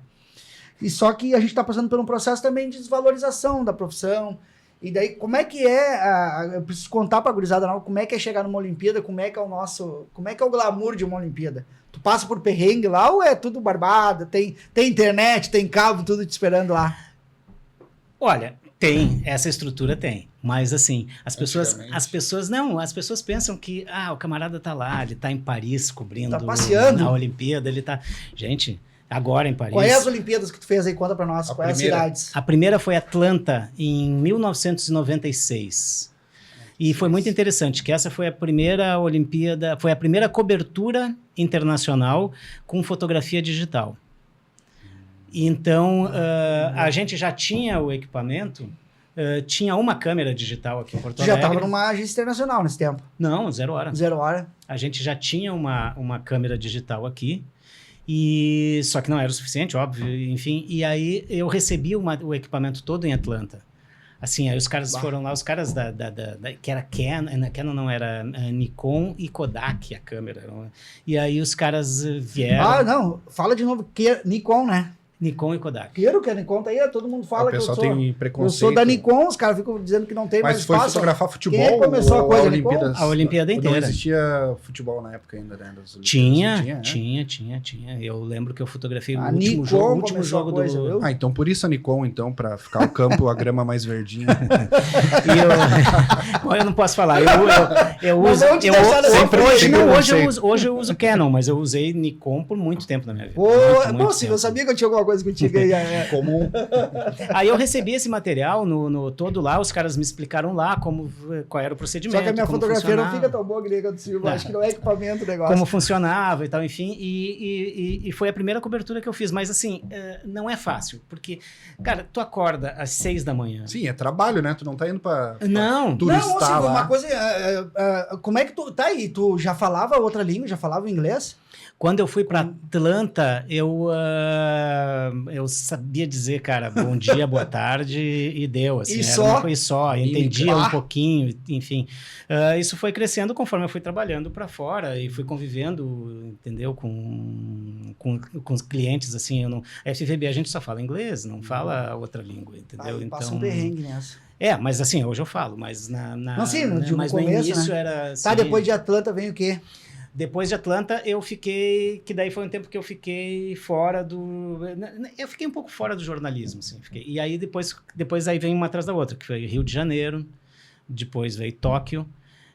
E só que a gente está passando por um processo também de desvalorização da profissão. E daí, como é que eu preciso contar pra gurizada nova, como é que é chegar numa Olimpíada, como é que é o glamour de uma Olimpíada? Tu passa por perrengue lá ou é tudo barbada, tem internet, tem cabo, tudo te esperando lá? Olha, essa estrutura tem, mas assim, as pessoas pensam que, o camarada tá lá, ele tá em Paris cobrindo tá passeando na Olimpíada, ele tá, gente, agora em Paris. Quais as Olimpíadas que tu fez aí? Conta pra nós, quais as cidades? A primeira foi Atlanta, em 1996, e foi muito interessante, que essa foi a primeira Olimpíada, foi a primeira cobertura internacional com fotografia digital. Então, a gente já tinha o equipamento, tinha uma câmera digital aqui em Porto Alegre. Já estava numa agência internacional nesse tempo? Não, Zero Hora. Zero Hora. A gente já tinha uma câmera digital aqui, só que não era o suficiente, óbvio, enfim. E aí eu recebi o equipamento todo em Atlanta. Assim, aí os caras foram lá, os caras que era Canon não, era Nikon e Kodak a câmera. E aí os caras vieram... não, fala de novo, Nikon, né? Nikon e Kodak. Quero que a Nikon tá aí, todo mundo fala que eu sou... O pessoal tem preconceito. Eu sou da Nikon, os caras ficam dizendo que não tem mais espaço. Mas foi fotografar futebol? Quem começou a coisa? A Olimpíada inteira. Não existia futebol na época ainda, né? Tinha. Eu lembro que eu fotografei o último jogo do... Então por isso a Nikon, pra ficar o campo, a grama mais verdinha. Eu não posso falar. Hoje eu uso Canon, mas eu usei Nikon por muito tempo na minha vida. Eu sabia que eu tinha alguma coisa contigo aí. Comum. Aí eu recebi esse material no todo lá, os caras me explicaram lá qual era o procedimento. Só que a minha como fotografia não funcionava. fica tão boa que nem a do Silvio. Acho que não é equipamento o negócio. Como funcionava e tal, enfim, e foi a primeira cobertura que eu fiz, mas assim, não é fácil, porque, cara, tu acorda às 6 da manhã. Sim, é trabalho, né? Tu não tá indo pra Não, turistar Não, Silvio, lá. uma coisa... como é que tu... Tá aí, tu já falava outra língua? Já falava inglês? quando eu fui para Atlanta, eu sabia dizer, cara, bom dia, boa tarde, e deu, assim, E era só? uma coisa só, entendia um Ah. pouquinho, enfim. Isso foi crescendo conforme eu fui trabalhando para fora e fui convivendo, entendeu, com os clientes, assim, a FVB a gente só fala inglês, não fala outra língua, entendeu? Aí passa um perrengue nessa. Mas assim, hoje eu falo, mas Não, sim, no mas no começo, início né? era Tá, assim, depois de Atlanta vem o quê? depois de Atlanta, eu fiquei... Que daí foi um tempo que eu fiquei fora do... Eu fiquei um pouco fora do jornalismo, assim. E aí, depois aí vem uma atrás da outra, que foi Rio de Janeiro, depois veio Tóquio,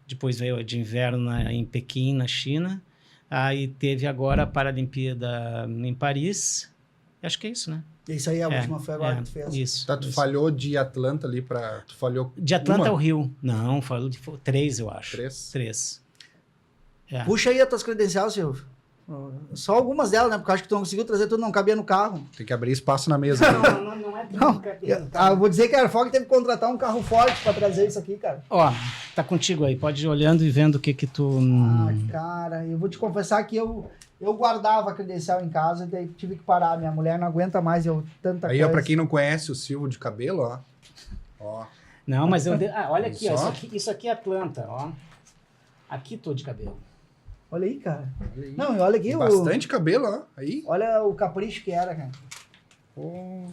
depois veio a de inverno em Pequim, na China. Aí teve agora a Paralimpíada em Paris. Acho que é isso, né? Isso aí, a última foi agora que tu fez. Isso. Tá, tu isso. falhou de Atlanta ali pra... Tu falhou De Atlanta uma? ao Rio. Não, falou de 3, eu acho. 3? 3. Puxa aí as tuas credenciais, Silvio. Só algumas delas, né? Porque eu acho que tu não conseguiu trazer tudo, não cabia no carro. Tem que abrir espaço na mesa. ali. Não é Não, eu vou dizer que a Airfog teve que contratar um carro forte pra trazer isso aqui, cara. Ó, tá contigo aí. Pode ir olhando e vendo o que tu... Cara, eu vou te confessar que eu guardava a credencial em casa e daí tive que parar. Minha mulher não aguenta mais tanta Aí, coisa. ó, pra quem não conhece o Silvio de cabelo, ó. Ó. Não, mas eu... olha aqui, ó, Só? isso aqui é Atlanta, ó. Aqui tô de cabelo. Olha aí, cara. Olha aí. Não, e olha aqui Bastante cabelo, ó. Aí. Olha o capricho que era, cara. Pô,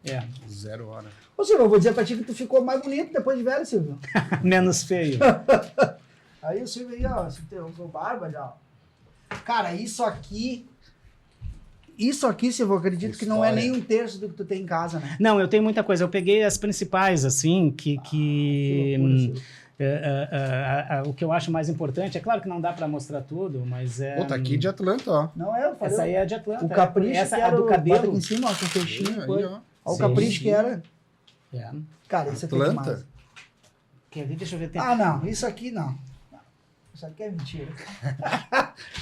É. 0 hora. Ô, Silvio, eu vou dizer pra ti que tu ficou mais bonito depois de velho, Silvio. Menos feio. Aí o Silvio aí, ó, você tem o barba já, ó. Cara, isso aqui, Silvio, eu acredito que não é nem um terço do que tu tem em casa, né? Não, eu tenho muita coisa. Eu peguei as principais, assim, que loucura, Silvio. o que eu acho mais importante. É claro que não dá pra mostrar tudo, mas é... Pô, tá aqui de Atlanta, ó. Não é, eu falei. Essa aí é de Atlanta. O capricho essa que a era do bota cabelo. aqui em cima, ó, com fechinho. Aí, Olha ó. o Sim, capricho sim. que era. É. Cara, isso aqui é demais. Atlanta? Quer ver? Deixa eu ver. Tem... Ah, não, isso aqui não. Isso aqui é mentira.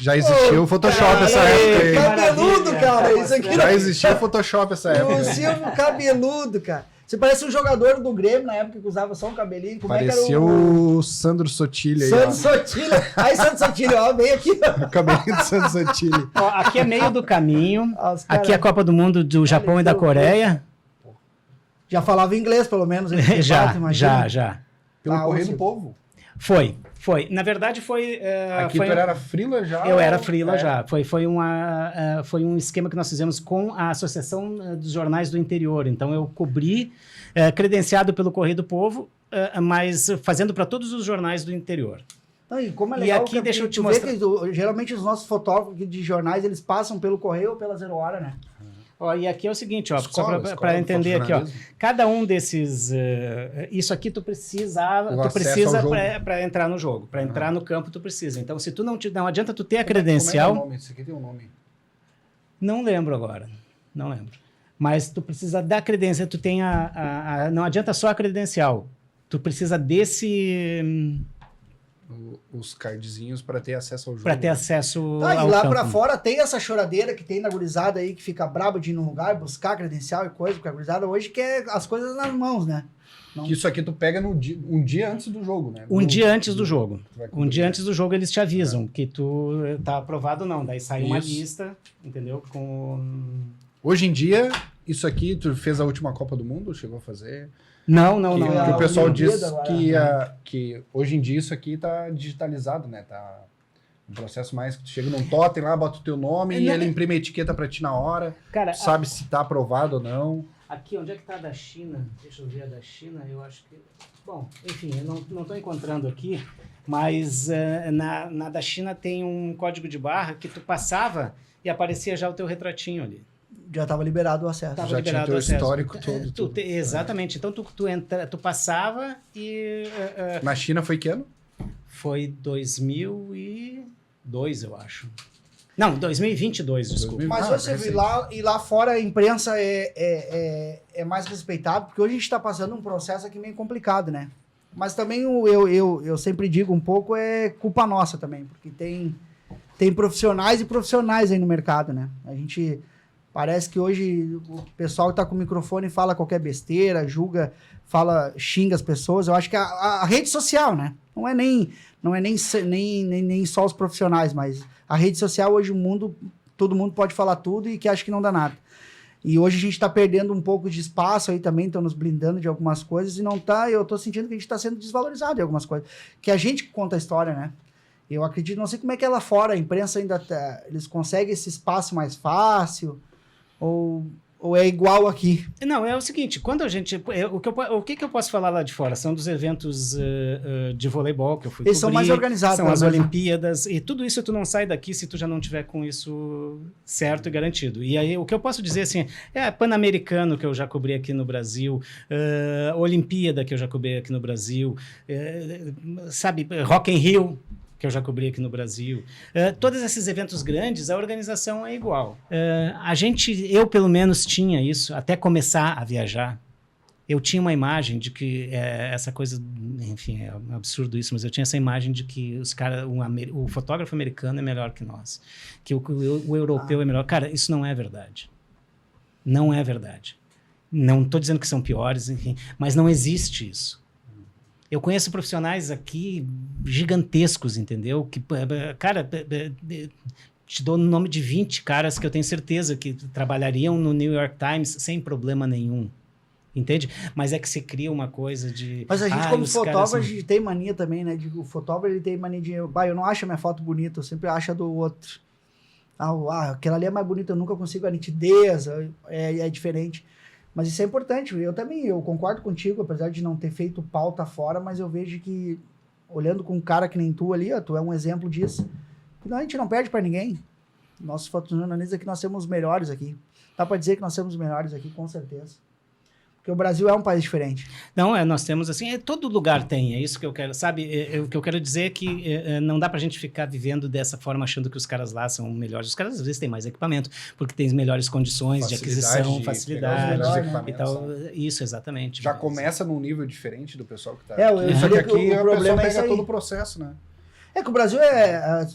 Já existiu o Photoshop Cara, essa época aí. cabeludo, Maravilha. cara. Isso aqui Já existiu o Photoshop essa época. O Silvio cabeludo, cara. Você parece um jogador do Grêmio na época que usava só um cabelinho. Como Parecia é que era o... o Sandro Sotile aí, Sandro ó. Sotile. Aí, Sandro Sotile, ó, vem aqui. O cabelinho do Sandro Sotile. Ó, aqui é meio do caminho. Ah, os cara- Aqui é a Copa do Mundo do Japão e da que Coreia. Já falava inglês, pelo menos. Já. Pelo Ah, Correio ô, do Povo. Foi. Na verdade, foi... Aqui foi tu era frila já? Eu era ou- freela é. já. Foi um esquema que nós fizemos com a Associação dos Jornais do Interior. Então, eu cobri, credenciado pelo Correio do Povo, mas fazendo para todos os jornais do interior. Não, e como é E legal, aqui, deixa eu te tu vê mostrar. que, geralmente os nossos fotógrafos de jornais, eles passam pelo correio ou pela 0 hora, né? Ó, e aqui é o seguinte, ó, Escola só para do entender aqui, ó. fotojornalismo. Cada um desses... isso aqui tu precisa acesso ao jogo. para entrar no jogo. Para entrar no campo, tu precisa. Então, se tu não adianta tu ter a Como é credencial... o nome? Esse aqui tem um nome. Não lembro agora. Não lembro. Mas tu precisa da credencial. Tu tem não adianta só a credencial. Tu precisa desse... Os cardzinhos para ter acesso ao jogo. para ter acesso Ah, ao e lá campo. pra fora tem essa choradeira que tem na gurizada aí, que fica braba de ir num lugar, buscar credencial e coisa, porque a gurizada hoje quer as coisas nas mãos, né? Não. Que isso aqui tu pega no dia, um dia antes do jogo, né? Um dia antes do jogo. Tu vai Um cobrir, dia né? antes do jogo eles te avisam que tu tá aprovado ou não. Daí sai uma Isso. lista, entendeu? Com... Hoje em dia, isso aqui, tu fez a última Copa do Mundo? Chegou a fazer? Não. que não. o pessoal Olimpíada diz agora, que hoje em dia isso aqui tá digitalizado, né? Tá um processo mais que tu chega num totem lá, bota o teu nome e Não, ele imprime a etiqueta pra ti na hora. Cara, Tu sabe se tá aprovado ou não. aqui, onde é que tá a da China? Deixa eu ver a da China, eu acho que... Bom, enfim, eu não estou encontrando aqui, mas na da China tem um código de barra que tu passava e aparecia já o teu retratinho ali. Já tava liberado o acesso. Tava Já tinha liberado teu o acesso. histórico todo, tudo. Exatamente. Então, tu passava e... Na China foi que ano? foi 2002, eu acho. Não, 2022, desculpa. Mas você viu, lá fora a imprensa é mais respeitada, porque hoje a gente está passando um processo aqui meio complicado, né? Mas também eu sempre digo um pouco, é culpa nossa também, porque tem profissionais e profissionais aí no mercado, né? A gente parece que hoje o pessoal que tá com o microfone fala qualquer besteira, julga, xinga as pessoas. Eu acho que a rede social, né? Não é nem só os profissionais, mas a rede social hoje todo mundo pode falar tudo e que acha que não dá nada. E hoje a gente está perdendo um pouco de espaço aí também, estão nos blindando de algumas coisas e eu tô sentindo que a gente está sendo desvalorizado em algumas coisas. Que a gente conta a história, né? Eu acredito, não sei como é que é lá fora, a imprensa ainda eles conseguem esse espaço mais fácil ou é igual aqui? Não, é o seguinte, quando a gente... O que eu posso falar lá de fora? São dos eventos de voleibol que eu fui Eles são mais organizados. São as Olimpíadas, e tudo isso tu não sai daqui se tu já não tiver com isso certo e garantido. E aí, o que eu posso dizer, assim, Pan-Americano, que eu já cobri aqui no Brasil, Olimpíada, que eu já cobri aqui no Brasil, sabe, Rock in Rio, que eu já cobri aqui no Brasil. Todos esses eventos grandes, a organização é igual. Eu pelo menos tinha isso, até começar a viajar. Eu tinha uma imagem de que essa coisa, enfim, é um absurdo isso, mas eu tinha essa imagem de que o fotógrafo americano é melhor que nós, que o europeu é melhor. Cara, isso não é verdade. Não é verdade. Não estou dizendo que são piores, enfim, mas não existe isso. Eu conheço profissionais aqui gigantescos, entendeu? Que, cara, te dou o nome de 20 caras que eu tenho certeza que trabalhariam no New York Times sem problema nenhum. Entende? Mas é que você cria uma coisa de... Mas a gente, como fotógrafo, a gente tem mania também, né? O fotógrafo, ele tem mania de... eu não acho a minha foto bonita, eu sempre acho a do outro. Aquela ali é mais bonita, eu nunca consigo a nitidez, é diferente. Mas isso é importante, eu concordo contigo, apesar de não ter feito pauta fora, mas eu vejo que, olhando com um cara que nem tu ali, tu é um exemplo disso, a gente não perde para ninguém. Nossos fotojornalistas aqui, nós temos os melhores aqui. Dá para dizer que nós temos os melhores aqui, com certeza. Porque o Brasil é um país diferente. Não, nós temos assim, todo lugar tem, é isso que eu quero, sabe? O que eu quero dizer é que não dá pra gente ficar vivendo dessa forma, achando que os caras lá são melhores. Os caras às vezes têm mais equipamento, porque tem melhores condições de aquisição, facilidade e tal. Isso, exatamente. Já começa num nível diferente do pessoal que tá aqui o problema pega todo o processo, né? É que o Brasil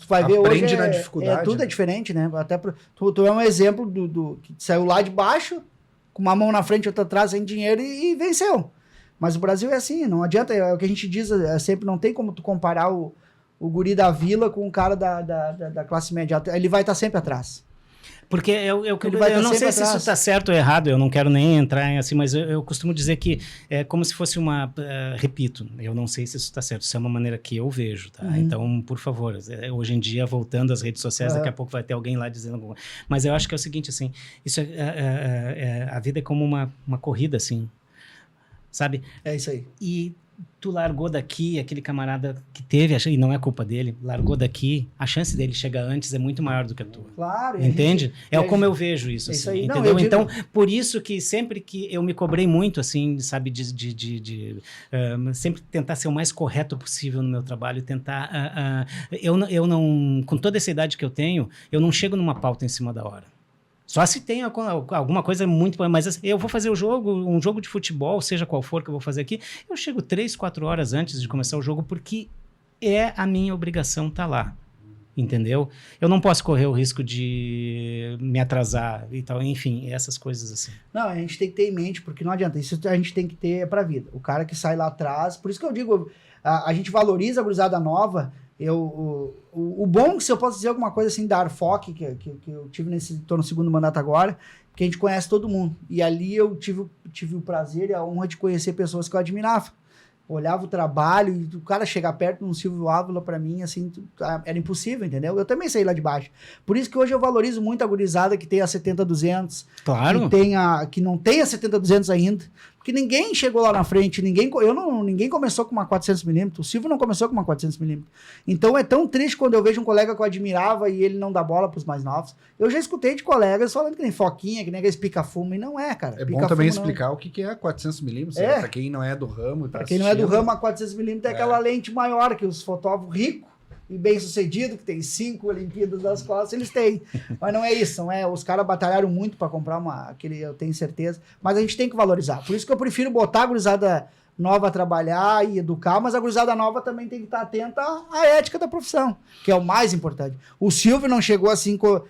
tu vai ver hoje, na dificuldade, tudo é diferente, né? Até tu é um exemplo do que saiu lá de baixo, com uma mão na frente e outra atrás, sem dinheiro, e venceu. Mas o Brasil é assim, não adianta, é o que a gente diz sempre, não tem como tu comparar o guri da vila com o cara da classe média, ele vai estar sempre atrás. Porque eu não sei se isso está certo ou errado, eu não quero nem entrar em assim, mas eu costumo dizer que é como se fosse repito, eu não sei se isso está certo, isso é uma maneira que eu vejo, tá? Então, por favor, hoje em dia, voltando às redes sociais, daqui a pouco vai ter alguém lá dizendo alguma coisa. Mas eu acho que é o seguinte, assim, isso a vida é como uma corrida, assim, sabe? É isso aí. E tu largou daqui, aquele camarada que teve, e não é culpa dele, largou daqui, a chance dele chegar antes é muito maior do que a tua. Claro. Entende? Como eu vejo isso, assim, aí. Entendeu? Não, então, por isso que sempre que eu me cobrei muito, assim, sabe, sempre tentar ser o mais correto possível no meu trabalho, tentar... eu não, com toda essa idade que eu tenho, eu não chego numa pauta em cima da hora. Só se tem alguma coisa muito... Mas assim, eu vou fazer um jogo de futebol, seja qual for que eu vou fazer aqui, eu chego 3, 4 horas antes de começar o jogo, porque é a minha obrigação estar lá. Entendeu? Eu não posso correr o risco de me atrasar e tal, enfim, essas coisas assim. Não, a gente tem que ter em mente, porque não adianta, isso a gente tem que ter pra vida. O cara que sai lá atrás, por isso que eu digo, a gente valoriza a gurizada nova. O bom, se eu posso dizer alguma coisa assim da Arfoc, que eu tive tô no segundo mandato agora, porque a gente conhece todo mundo. E ali eu tive o prazer e a honra de conhecer pessoas que eu admirava. Olhava o trabalho e o cara chegar perto de um Silvio Ávila, pra mim, assim, era impossível, entendeu? Eu também saí lá de baixo. Por isso que hoje eu valorizo muito a gurizada que tem a 70-200. Claro. Que não tem a 70-200 ainda. Porque ninguém chegou lá na frente, ninguém começou com uma 400mm, o Silvio não começou com uma 400mm. Então é tão triste quando eu vejo um colega que eu admirava e ele não dá bola pros mais novos. Eu já escutei de colegas falando que nem foquinha, que nem aquele pica-fumo, e não é, cara. É bom também explicar o que é 400mm, pra quem não é do ramo. Pra quem não é do ramo, a 400mm é aquela lente maior que os fotógrafos ricos e bem sucedido, que tem 5 Olimpíadas das costas, eles têm. Mas não é isso, não é? Os caras batalharam muito para comprar aquele, eu tenho certeza. Mas a gente tem que valorizar. Por isso que eu prefiro botar a gurizada nova a trabalhar e educar, mas a gurizada nova também tem que estar atenta à ética da profissão, que é o mais importante. O Silvio não chegou a 5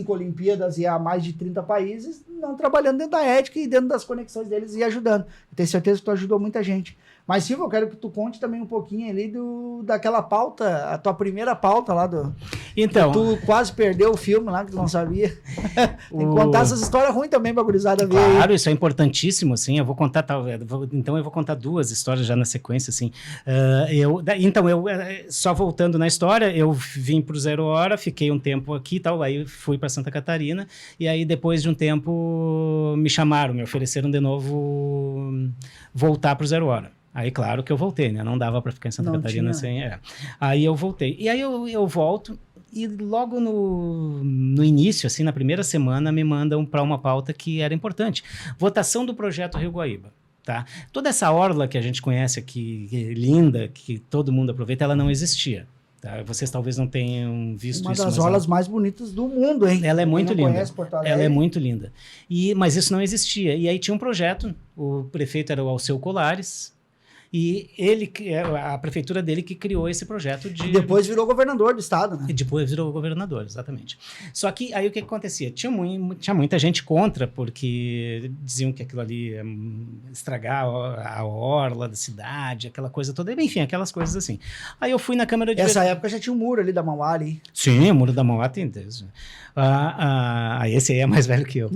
Olimpíadas e a mais de 30 países, não trabalhando dentro da ética e dentro das conexões deles e ajudando. Eu tenho certeza que tu ajudou muita gente. Mas, Silvio, eu quero que tu conte também um pouquinho ali daquela pauta, a tua primeira pauta lá do... Então... Tu quase perdeu o filme lá, que tu não sabia. Tem que contar essas histórias ruins também pra gurizada ver. Claro, isso é importantíssimo, assim, eu vou contar, então eu vou contar 2 histórias já na sequência, assim. Só voltando na história, eu vim pro 0 Hora, fiquei um tempo aqui e tal, aí fui para Santa Catarina, e aí depois de um tempo me chamaram, me ofereceram de novo voltar pro 0 Hora. Aí, claro que eu voltei, né? Não dava para ficar em Santa Catarina sem... Aí eu voltei. E aí eu volto e logo no início, assim, na primeira semana, me mandam para uma pauta que era importante. Votação do projeto Rio Guaíba. Tá? Toda essa orla que a gente conhece aqui, linda, que todo mundo aproveita, ela não existia. Tá? Vocês talvez não tenham visto isso. Uma das orlas mais bonitas do mundo, hein? Ela é muito linda. Conhece Porto Alegre. Ela é muito linda. Mas isso não existia. E aí tinha um projeto, o prefeito era o Alceu Colares, e a prefeitura dele que criou esse projeto de... E depois virou governador do estado, né? E depois virou governador, exatamente. Só que aí o que acontecia? Tinha muita gente contra, porque diziam que aquilo ali ia estragar a orla da cidade, aquela coisa toda, enfim, aquelas coisas assim. Aí eu fui na Câmara de... Essa época já tinha um muro ali da Mauá ali. Sim, o muro da Mauá tem... esse aí é mais velho que eu.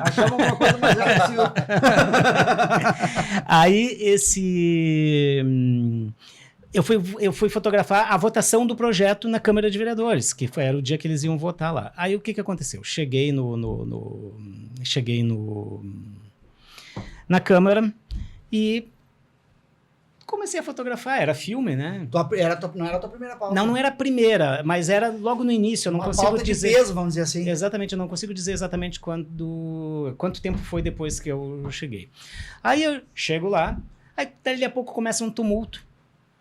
Achava uma coisa mais velha que eu. Aí eu fui fotografar a votação do projeto na Câmara de Vereadores, que era o dia que eles iam votar lá. Aí o que aconteceu? Cheguei na Câmara e comecei a fotografar. Era filme, né? Não era a tua primeira pauta. Não era a primeira, mas era logo no início. Eu não consigo pauta dizer. De peso, vamos dizer assim. Exatamente, eu não consigo dizer exatamente quanto tempo foi depois que eu cheguei. Aí eu chego lá, aí dali a pouco começa um tumulto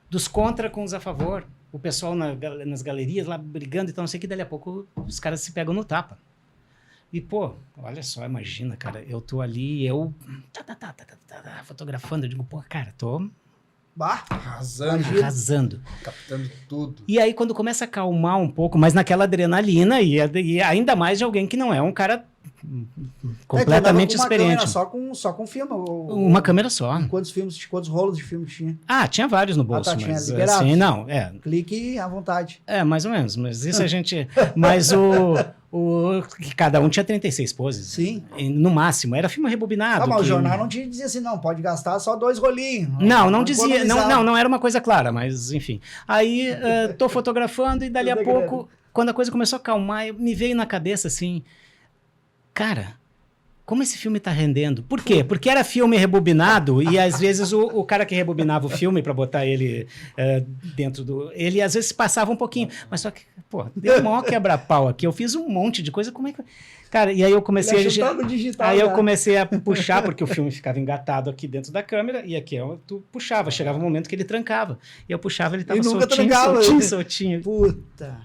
dos contra com os a favor. O pessoal nas galerias lá brigando e tal, não sei o que, dali a pouco os caras se pegam no tapa. E, pô, olha só, imagina, cara, eu tô ali, fotografando, eu digo, pô, cara, tô... Arrasando. Captando tudo. E aí, quando começa a acalmar um pouco, mas naquela adrenalina, e ainda mais de alguém que não é um cara completamente experiente. Só com filme. Uma câmera só. Quantos rolos de filme tinha? Tinha vários no bolso, tinha mas liberado. assim, não, Clique à vontade. Mais ou menos, mas isso a gente... Mas cada um tinha 36 poses. Sim. No máximo, era filme rebobinado. Mas o jornal não te dizia assim, não, pode gastar só 2 rolinhos. Não dizia, não era uma coisa clara, mas enfim. Aí, tô fotografando e dali a pouco, quando a coisa começou a acalmar, me veio na cabeça assim, cara, como esse filme tá rendendo? Por quê? Porque era filme rebobinado e às vezes o cara que rebobinava o filme para botar ele dentro do... Ele às vezes passava um pouquinho, mas só que, pô, deu um maior quebra-pau aqui, eu fiz um monte de coisa, como é que... Cara, e aí eu comecei eu comecei a puxar, porque o filme ficava engatado aqui dentro da câmera, e aqui tu puxava, chegava um momento que ele trancava. E eu puxava, ele tava soltinho. Puta.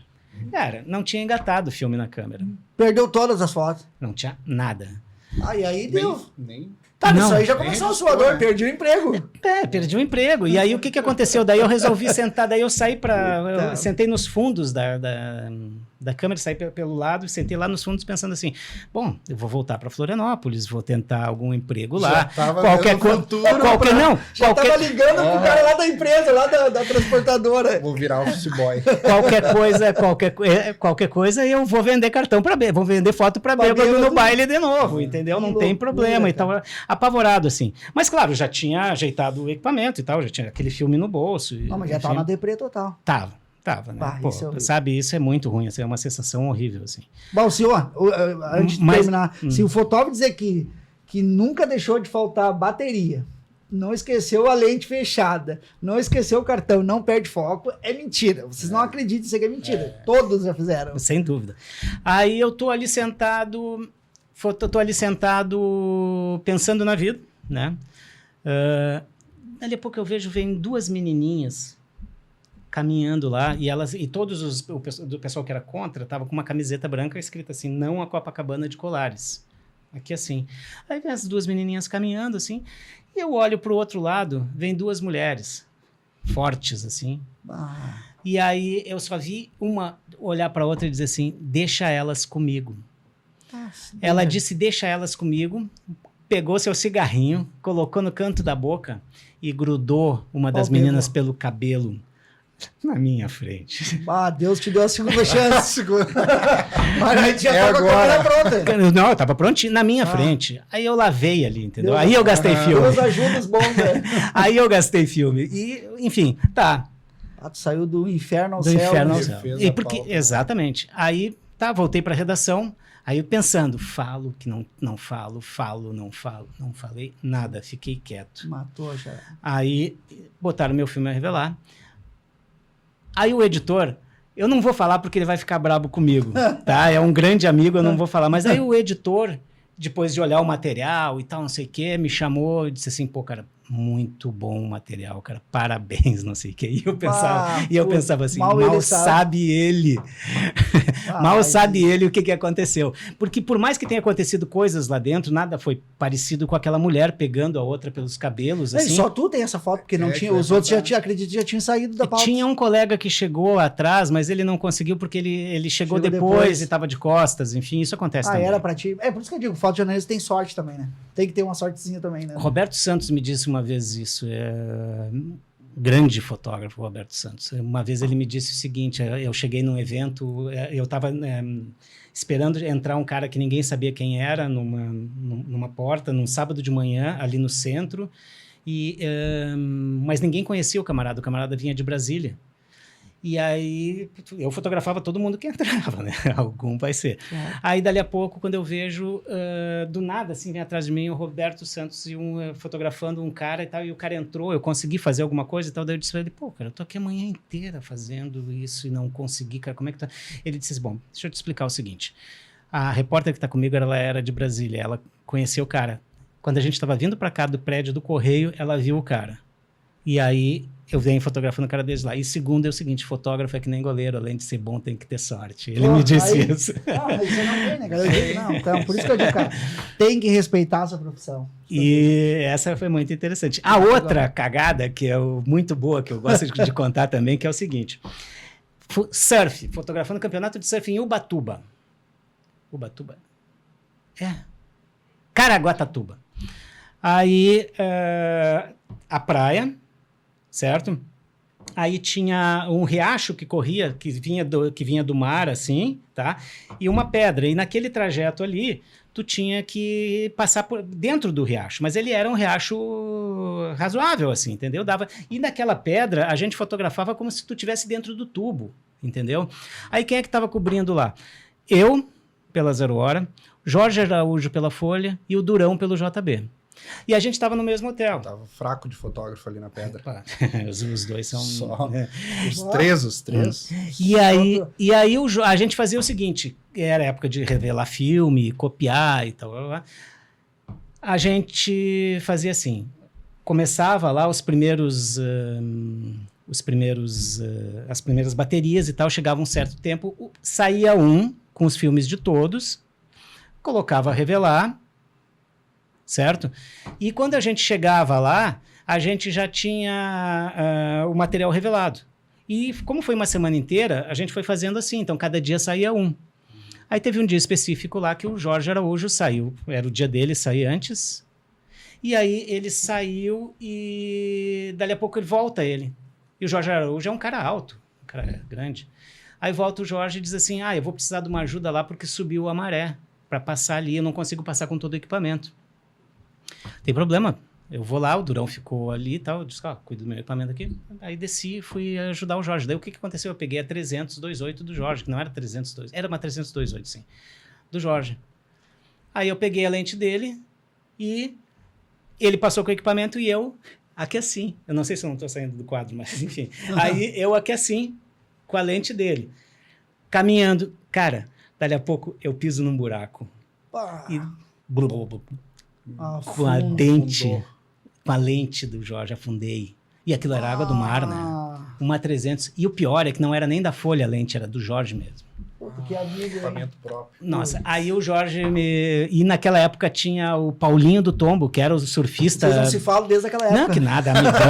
Cara, não tinha engatado o filme na câmera. Perdeu todas as fotos. Não tinha nada. E aí deu. Nem... Isso aí já começou o suador, perdi o emprego. Perdi o emprego. E aí o que aconteceu? Daí eu resolvi sentar, daí eu saí eu sentei nos fundos da câmera, saí pelo lado e sentei lá nos fundos pensando assim, bom, eu vou voltar para Florianópolis, vou tentar algum emprego lá. Qualquer coisa. Tava ligando pro cara lá da empresa, lá da transportadora. Vou virar office boy. Qualquer coisa eu vou vender cartão para bêbado, vou vender foto para bêbado no baile de novo, entendeu? Não tem problema. E tava apavorado, assim. Mas, claro, já tinha ajeitado o equipamento e tal, já tinha aquele filme no bolso. Mas já tava na deprê total. Tava, né? Isso é muito ruim, assim, é uma sensação horrível, assim. Bom, senhor, antes de terminar, se o fotógrafo dizer que nunca deixou de faltar bateria, não esqueceu a lente fechada, não esqueceu o cartão, não perde foco, é mentira. Vocês não acreditam, isso aqui é mentira. Todos já fizeram. Sem dúvida. Aí eu tô ali sentado pensando na vida, né? Dali a pouco eu vem 2 menininhas caminhando lá, e todos do pessoal que era contra estavam com uma camiseta branca escrita assim, não a Copacabana de Colares. Aqui assim. Aí vem as duas menininhas caminhando assim, e eu olho pro outro lado, vem duas mulheres fortes assim. E aí eu só vi uma olhar para outra e dizer assim, deixa elas comigo. Ela disse, deixa elas comigo, pegou seu cigarrinho, colocou no canto da boca e grudou uma das meninas pelo cabelo na minha frente. Deus te deu a segunda chance. Mas a gente já É tava agora. pronta. Não, eu tava prontinho, na minha frente. Aí eu lavei ali, entendeu? Aí eu gastei filme. Deus ajuda os bons, velho. Aí eu gastei filme. E, enfim, tá. Tu saiu do inferno ao Do céu. inferno ao né? céu. Fez E a porque, pauta. exatamente. Aí, tá, voltei pra redação. Aí eu pensando, falo que não falo, não falei nada, fiquei quieto. Matou já. Aí botaram meu filme a revelar. Aí o editor, eu não vou falar porque ele vai ficar brabo comigo, tá? É um grande amigo, eu não vou falar. Mas aí o editor, depois de olhar o material e tal, não sei o quê, me chamou e disse assim, pô, cara, muito bom o material, cara, parabéns, não sei o quê. E eu pensava assim, mal sabe ele. Mal sabe ele o que aconteceu. Porque por mais que tenha acontecido coisas lá dentro, nada foi parecido com aquela mulher pegando a outra pelos cabelos, assim. Só tu tem essa foto, porque não tinha. Os outros acredito, já tinham saído da pauta. Tinha um colega que chegou atrás, mas ele não conseguiu porque ele chegou depois e estava de costas, enfim, isso acontece também. Era pra ti. É por isso que eu digo, foto de jornalista tem sorte também, né? Tem que ter uma sortezinha também, né? Roberto Santos me disse uma vez isso, grande fotógrafo, Roberto Santos. Uma vez ele me disse o seguinte, eu cheguei num evento, eu estava esperando entrar um cara que ninguém sabia quem era, numa porta, num sábado de manhã, ali no centro, mas ninguém conhecia o camarada vinha de Brasília. E aí eu fotografava todo mundo que entrava, né? Algum vai ser. Aí dali a pouco, quando eu vejo, do nada, assim, vem atrás de mim o Roberto Santos e fotografando um cara e tal, e o cara entrou, eu consegui fazer alguma coisa e tal, daí eu disse pra ele, pô, cara, eu tô aqui a manhã inteira fazendo isso e não consegui, cara, como é que tá? Ele disse assim, bom, deixa eu te explicar o seguinte, a repórter que tá comigo, ela era de Brasília, ela conheceu o cara. Quando a gente tava vindo pra cá do prédio do Correio, ela viu o cara. E aí eu venho fotografando o cara desde lá. E segundo é o seguinte, fotógrafo é que nem goleiro, além de ser bom, tem que ter sorte. Ele me disse isso. Mas isso não tem, né, cara? Eu digo, não, então, por isso que eu digo, cara, tem que respeitar a sua profissão. E essa foi muito interessante. A outra cagada, que é muito boa, que eu gosto de contar também, que é o seguinte. Surf, fotografando o campeonato de surf em Ubatuba. Ubatuba? Caraguatatuba. Aí, a praia, certo? Aí tinha um riacho que corria, que vinha do mar, assim, tá? E uma pedra. E naquele trajeto ali, tu tinha que passar por dentro do riacho. Mas ele era um riacho razoável, assim, entendeu? E naquela pedra, a gente fotografava como se tu estivesse dentro do tubo, entendeu? Aí quem é que estava cobrindo lá? Eu, pela Zero Hora, Jorge Araújo pela Folha e o Durão pelo JB. E a gente estava no mesmo hotel. Tava fraco de fotógrafo ali na pedra. Os dois são... Só. Os três. E aí a gente fazia o seguinte, era época de revelar filme, copiar e tal. A gente fazia assim, começava lá as primeiras baterias e tal, chegava um certo tempo, saía um com os filmes de todos, colocava a revelar, certo? E quando a gente chegava lá, a gente já tinha o material revelado. E como foi uma semana inteira, a gente foi fazendo assim, então cada dia saía um. Aí teve um dia específico lá que o Jorge Araújo saiu, era o dia dele, sair antes, e aí ele saiu e dali a pouco ele volta ele. E o Jorge Araújo é um cara alto, um cara grande. Aí volta o Jorge e diz assim, eu vou precisar de uma ajuda lá porque subiu a maré para passar ali, eu não consigo passar com todo o equipamento. Tem problema, eu vou lá, o Durão ficou ali e tal, eu disse, cuido do meu equipamento aqui. Aí desci e fui ajudar o Jorge. Daí o que aconteceu? Eu peguei a 300-28 do Jorge, que não era 302, era uma 300-28, sim, do Jorge. Aí eu peguei a lente dele e ele passou com o equipamento e eu aqui assim. Eu não sei se eu não estou saindo do quadro, mas enfim. Aí eu aqui assim, com a lente dele, caminhando. Cara, dali a pouco eu piso num buraco. E... com a lente do Jorge, afundei. E aquilo era água do mar, né? uma 300. E o pior é que não era nem da Folha a lente, era do Jorge mesmo. Puta, que amigo, hein? Equipamento próprio. Nossa, aí o Jorge E naquela época tinha o Paulinho do Tombo, que era o surfista... Vocês não se falam desde aquela época. Não, que nada, amigão.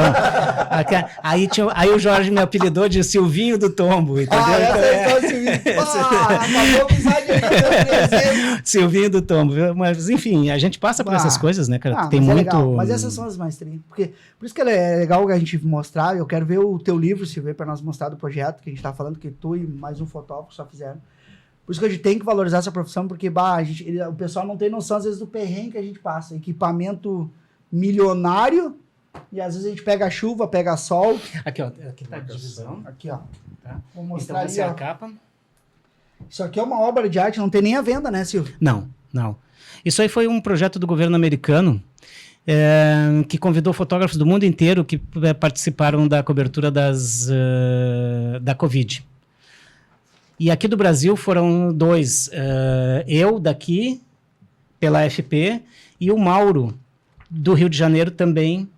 aí o Jorge me apelidou de Silvinho do Tombo, entendeu? Essa é a história do Silvinho. Acabou a amizade aí. Silvinho do Tombo. Mas, enfim, a gente passa por essas coisas, né, cara? Tem mas muito... legal. Mas essas são as mais tri. Por isso que é legal a gente mostrar. Eu quero ver o teu livro, Silvio, para nós mostrar do projeto que a gente tá falando, que tu e mais um fotógrafo só fizeram. Por isso que a gente tem que valorizar essa profissão, porque o pessoal não tem noção, às vezes, do perrengue que a gente passa. Equipamento milionário, e às vezes a gente pega chuva, pega sol. Aqui, ó. Aqui tá a divisão. Aqui, ó. Tá? Vou mostrar Então, essa é ali, a ó. capa. Isso aqui é uma obra de arte, não tem nem a venda, né, Silvio? Não. Isso aí foi um projeto do governo americano que convidou fotógrafos do mundo inteiro que participaram da cobertura da Covid. E aqui do Brasil foram 2. Eu, daqui, pela FP, e o Mauro, do Rio de Janeiro, também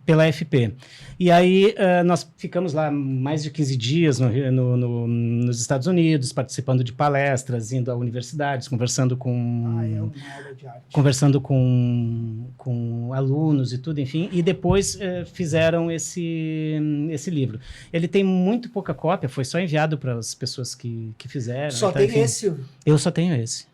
pela FP. E aí nós ficamos lá mais de 15 dias nos Estados Unidos, participando de palestras, indo a universidades, conversando com... É uma aula de arte. Conversando com alunos e tudo, enfim, e depois fizeram esse livro. Ele tem muito pouca cópia, foi só enviado para as pessoas que fizeram. Só então, tem enfim, esse, Silvio? Eu só tenho esse.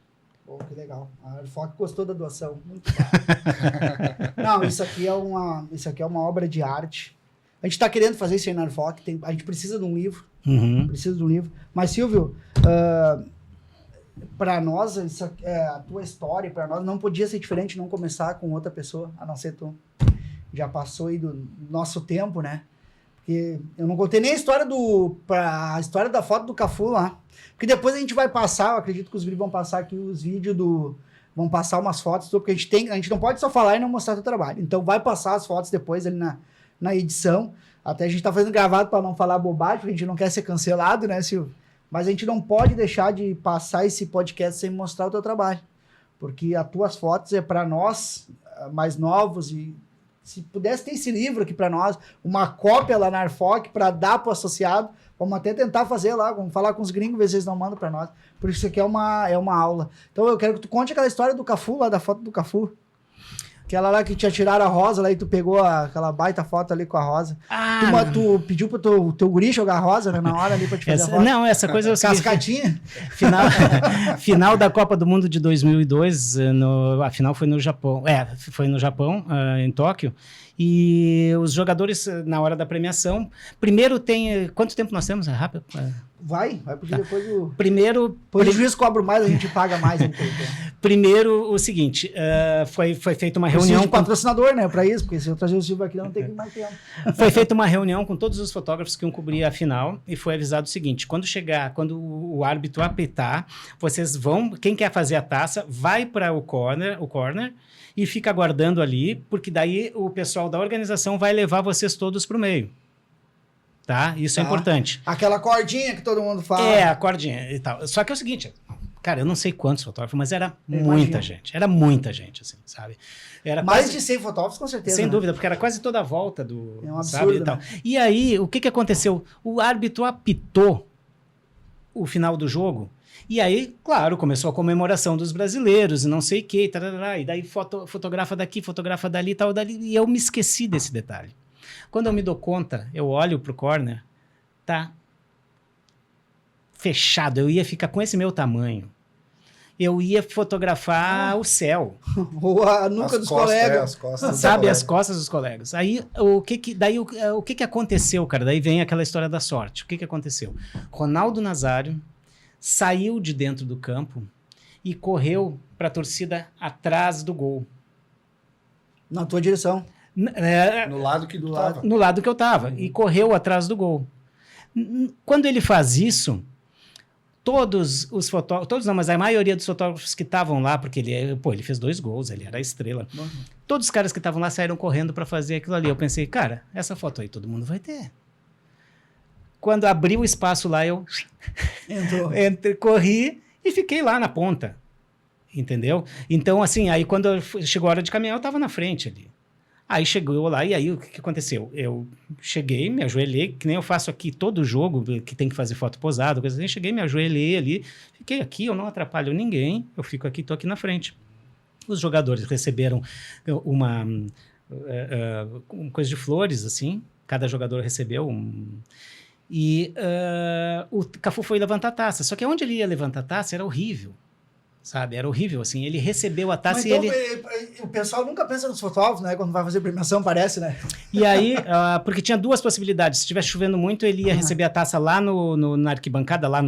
Pô, que legal. A Arfoc gostou da doação. Muito bom. Não, isso aqui é uma obra de arte. A gente está querendo fazer isso aí na Arfoc, a gente precisa de um livro. Uhum. Precisa de um livro. Mas, Silvio, para nós, a tua história, para nós, não podia ser diferente não começar com outra pessoa, a não ser tu. Já passou aí do nosso tempo, né? Porque eu não contei nem a história da foto do Cafu lá. Porque depois a gente vai passar, eu acredito que os vídeos vão passar aqui os vídeos vão passar umas fotos, porque a gente não pode só falar e não mostrar teu trabalho. Então vai passar as fotos depois ali na edição. Até a gente tá fazendo gravado para não falar bobagem, porque a gente não quer ser cancelado, né, Silvio? Mas a gente não pode deixar de passar esse podcast sem mostrar o teu trabalho. Porque as tuas fotos é para nós, mais novos, e se pudesse ter esse livro aqui para nós, uma cópia lá na Arfoc para dar pro associado, vamos até tentar fazer lá, vamos falar com os gringos, ver se eles não mandam para nós. Por isso aqui é uma aula. Então eu quero que tu conte aquela história do Cafu, lá da foto do Cafu. Aquela lá que te atiraram a rosa lá e tu pegou aquela baita foto ali com a rosa. Tu pediu pro teu guri jogar a rosa, né, na hora ali pra te fazer a rosa. Não, essa coisa... Cascatinha? Final da Copa do Mundo de 2002, a final foi no Japão. Foi no Japão, em Tóquio. E os jogadores, na hora da premiação... Primeiro tem... Quanto tempo nós temos? É rápido? Vai, porque depois o... Primeiro... Depois o juiz cobra mais, a gente paga mais. Primeiro, o seguinte, foi feita uma reunião... de patrocinador, né, pra isso, porque se eu trazer o Silvio aqui, não tem que mais tempo. Foi feita uma reunião com todos os fotógrafos que iam cobrir a final e foi avisado o seguinte, quando o árbitro apitar, vocês vão, quem quer fazer a taça, vai para o corner e fica aguardando ali, porque daí o pessoal da organização vai levar vocês todos pro meio. Tá? Isso é importante. Aquela cordinha que todo mundo fala. A cordinha e tal. Só que é o seguinte, cara, eu não sei quantos fotógrafos, mas era muita gente. Era muita gente, assim, sabe? Era mais de 100 fotógrafos, com certeza. Sem dúvida, porque era quase toda a volta do... É um absurdo, sabe, e tal. E aí, o que aconteceu? O árbitro apitou o final do jogo. E aí, claro, começou a comemoração dos brasileiros e não sei o quê. Tarará, e daí fotografa daqui, fotografa dali, tal, dali. E eu me esqueci desse detalhe. Quando eu me dou conta, eu olho pro corner, tá fechado. Eu ia ficar com esse meu tamanho. Eu ia fotografar o céu. Ou a nuca dos colegas. As costas sabe, as costas dos colegas. Aí, o que aconteceu, cara? Daí vem aquela história da sorte. O que aconteceu? Ronaldo Nazário saiu de dentro do campo e correu para a torcida atrás do gol. Na tua direção. No lado que tu tava. No lado que eu tava. E correu atrás do gol. Quando ele faz isso, todos os fotógrafos... Todos não, mas a maioria dos fotógrafos que estavam lá, porque ele fez 2 gols, ele era a estrela. Uhum. Todos os caras que estavam lá saíram correndo para fazer aquilo ali. Eu pensei, cara, essa foto aí todo mundo vai ter. Quando abriu o espaço lá, eu corri e fiquei lá na ponta. Entendeu? Então, assim, aí quando chegou a hora de caminhar, eu estava na frente ali. Aí chegou lá, e aí o que aconteceu? Eu cheguei, me ajoelhei, que nem eu faço aqui todo jogo, que tem que fazer foto posada, coisa assim. Cheguei, me ajoelhei ali, fiquei aqui, eu não atrapalho ninguém, eu fico aqui, tô aqui na frente. Os jogadores receberam uma coisa de flores, assim, cada jogador recebeu e o Cafu foi levantar a taça, só que onde ele ia levantar a taça era horrível. Sabe, era horrível, assim, ele recebeu a taça Mas e então, ele... o pessoal nunca pensa nos fotógrafos, né? Quando vai fazer premiação, parece, né? E aí, porque tinha duas possibilidades, se estivesse chovendo muito, ele ia receber a taça lá na arquibancada, lá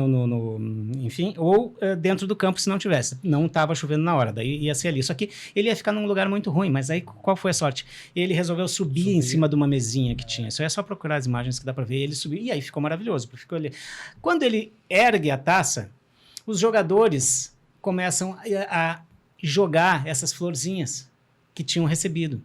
enfim, ou dentro do campo se não tivesse. Não estava chovendo na hora, daí ia ser ali. Só que ele ia ficar num lugar muito ruim, mas aí qual foi a sorte? Ele resolveu subir em cima de uma mesinha que tinha. Isso é só procurar as imagens que dá para ver. Ele subiu, e aí ficou maravilhoso. Ficou ali. Quando ele ergue a taça, os jogadores começam a jogar essas florzinhas que tinham recebido.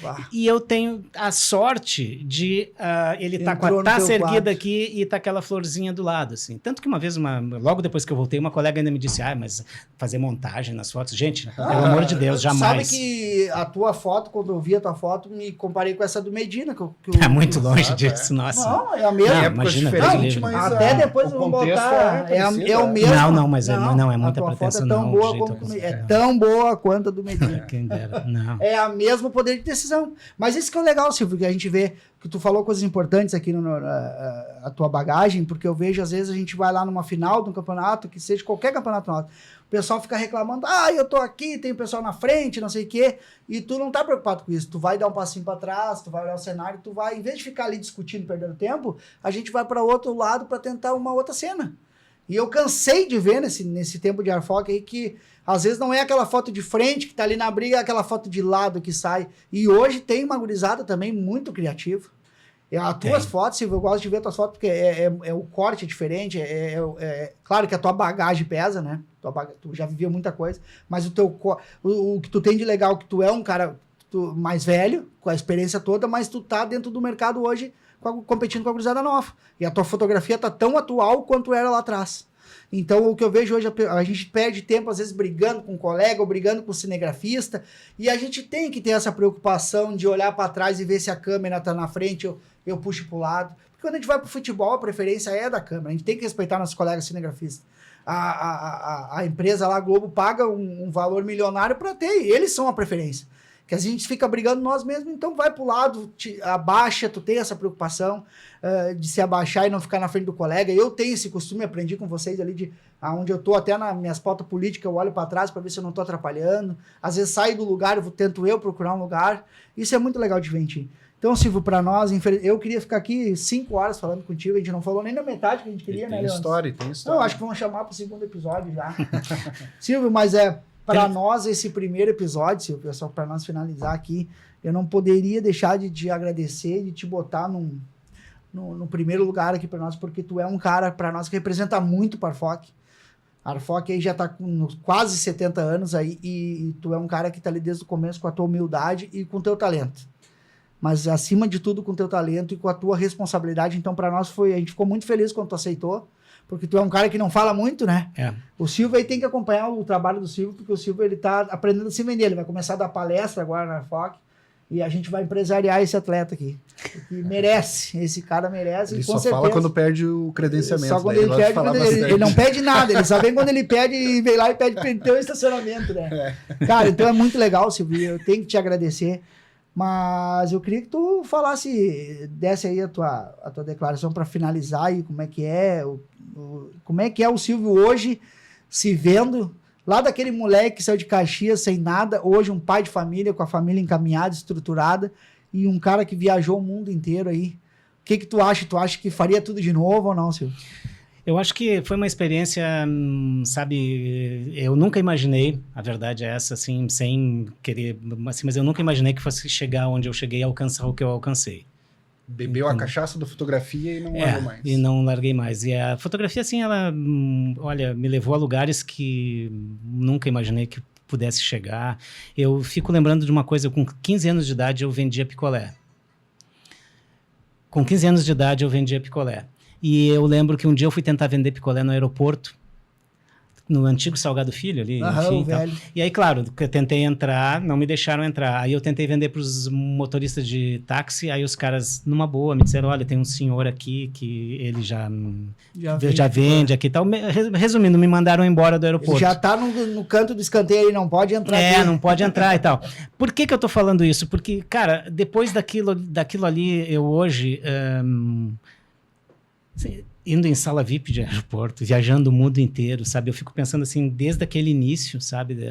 Uau. E eu tenho a sorte de ele tá com Entrou a no taça teu erguida quarto. aqui e tá aquela florzinha do lado, assim. Tanto que uma vez, logo depois que eu voltei, uma colega ainda me disse, mas fazer montagem nas fotos, gente, pelo amor de Deus, jamais. Sabe que a tua foto, quando eu vi a tua foto, me comparei com essa do Medina. É muito longe disso, nossa. Não, é a mesma. Não, Épocas imagina, diferentes, Deus livre. mas Até depois o vamos contexto botar. É parecido, o mesmo. Não, mas é muita a tua pretensão, foto é tão não, boa do jeito como, que eu é quero. tão boa quanto a do Medina. Quem dera, não. É a mesmo poder de decisão. Mas isso que é o legal, Silvio, que a gente vê que tu falou coisas importantes aqui a tua bagagem, porque eu vejo, às vezes, a gente vai lá numa final de um campeonato, que seja qualquer campeonato nosso, o pessoal fica reclamando, eu tô aqui, tem o pessoal na frente, não sei o quê, e tu não tá preocupado com isso, tu vai dar um passinho para trás, tu vai olhar o cenário, tu vai, em vez de ficar ali discutindo, perdendo tempo, a gente vai para outro lado para tentar uma outra cena. E eu cansei de ver nesse tempo de Arfoc aí que às vezes não é aquela foto de frente que tá ali na briga, é aquela foto de lado que sai. E hoje tem uma gurizada também muito criativa. As tuas fotos, Silvio, eu gosto de ver as tuas fotos porque o corte é diferente, claro que a tua bagagem pesa, né? Tu já viveu muita coisa, mas o que tu tem de legal, que tu é um cara mais velho, com a experiência toda, mas tu tá dentro do mercado hoje competindo com a gurizada nova. E a tua fotografia tá tão atual quanto era lá atrás. Então, o que eu vejo hoje, a gente perde tempo, às vezes, brigando com um colega ou brigando com o cinegrafista, e a gente tem que ter essa preocupação de olhar para trás e ver se a câmera tá na frente, eu puxo pro lado. Porque quando a gente vai pro futebol, a preferência é da câmera. A gente tem que respeitar nossos colegas cinegrafistas. A empresa lá, a Globo, paga um valor milionário para ter, e eles são a preferência. Que a gente fica brigando nós mesmos, então vai pro lado, abaixa, tu tem essa preocupação de se abaixar e não ficar na frente do colega. Eu tenho esse costume, aprendi com vocês ali, onde eu tô, até nas minhas pautas políticas, eu olho para trás para ver se eu não tô atrapalhando. Às vezes saio do lugar, tento procurar um lugar. Isso é muito legal de ver. Então, Silvio, para nós, eu queria ficar aqui 5 horas falando contigo, a gente não falou nem da metade que a gente queria, né, Leandro? Tem história. Não, acho que vamos chamar pro segundo episódio já. Silvio, mas para nós, esse primeiro episódio, Silvio, só para nós finalizar aqui, eu não poderia deixar de te agradecer, de te botar no primeiro lugar aqui para nós, porque tu é um cara, para nós, que representa muito o Arfoc. A Arfoc aí já tá com quase 70 anos aí, e tu é um cara que tá ali desde o começo com a tua humildade e com o teu talento. Mas, acima de tudo, com o teu talento e com a tua responsabilidade. Então, para nós, a gente ficou muito feliz quando tu aceitou, porque tu é um cara que não fala muito, né? O Silvio aí tem que acompanhar o trabalho do Silvio, porque o Silvio, ele tá aprendendo a se vender. Ele vai começar a dar palestra agora na Arfoc, e a gente vai empresariar esse atleta aqui. Que merece, esse cara merece. Ele e com só certeza, fala quando perde o credenciamento. só quando ele pede, ele não pede nada, ele só vem quando ele pede e vem lá e pede para ter um estacionamento, né? Cara, então é muito legal, Silvio, eu tenho que te agradecer. Mas eu queria que tu desse aí a tua declaração para finalizar aí, como é que é o Silvio hoje se vendo lá daquele moleque que saiu de Caxias sem nada, hoje um pai de família, com a família encaminhada, estruturada, e um cara que viajou o mundo inteiro aí. O que tu acha? Tu acha que faria tudo de novo ou não, Silvio? Eu acho que foi uma experiência, sabe, eu nunca imaginei, a verdade é essa, assim, sem querer, assim, mas eu nunca imaginei que fosse chegar onde eu cheguei e alcançar o que eu alcancei. Bebeu a cachaça da fotografia e não largou mais. E não larguei mais. E a fotografia, assim, ela, olha, me levou a lugares que nunca imaginei que pudesse chegar. Eu fico lembrando de uma coisa, com 15 anos de idade eu vendia picolé. Com 15 anos de idade eu vendia picolé. E eu lembro que um dia eu fui tentar vender picolé no aeroporto, no antigo Salgado Filho ali, Aham, enfim, o e tal. velho. E aí, claro, eu tentei entrar, não me deixaram entrar. Aí eu tentei vender para os motoristas de táxi, aí os caras, numa boa, me disseram, olha, tem um senhor aqui que ele já vende aqui e tal. Resumindo, me mandaram embora do aeroporto. Ele já tá no canto do escanteio e não pode entrar aqui. Não pode entrar e tal. Por que eu tô falando isso? Porque, cara, depois daquilo ali, eu hoje... indo em sala VIP de aeroporto, viajando o mundo inteiro, sabe? Eu fico pensando assim, desde aquele início, sabe?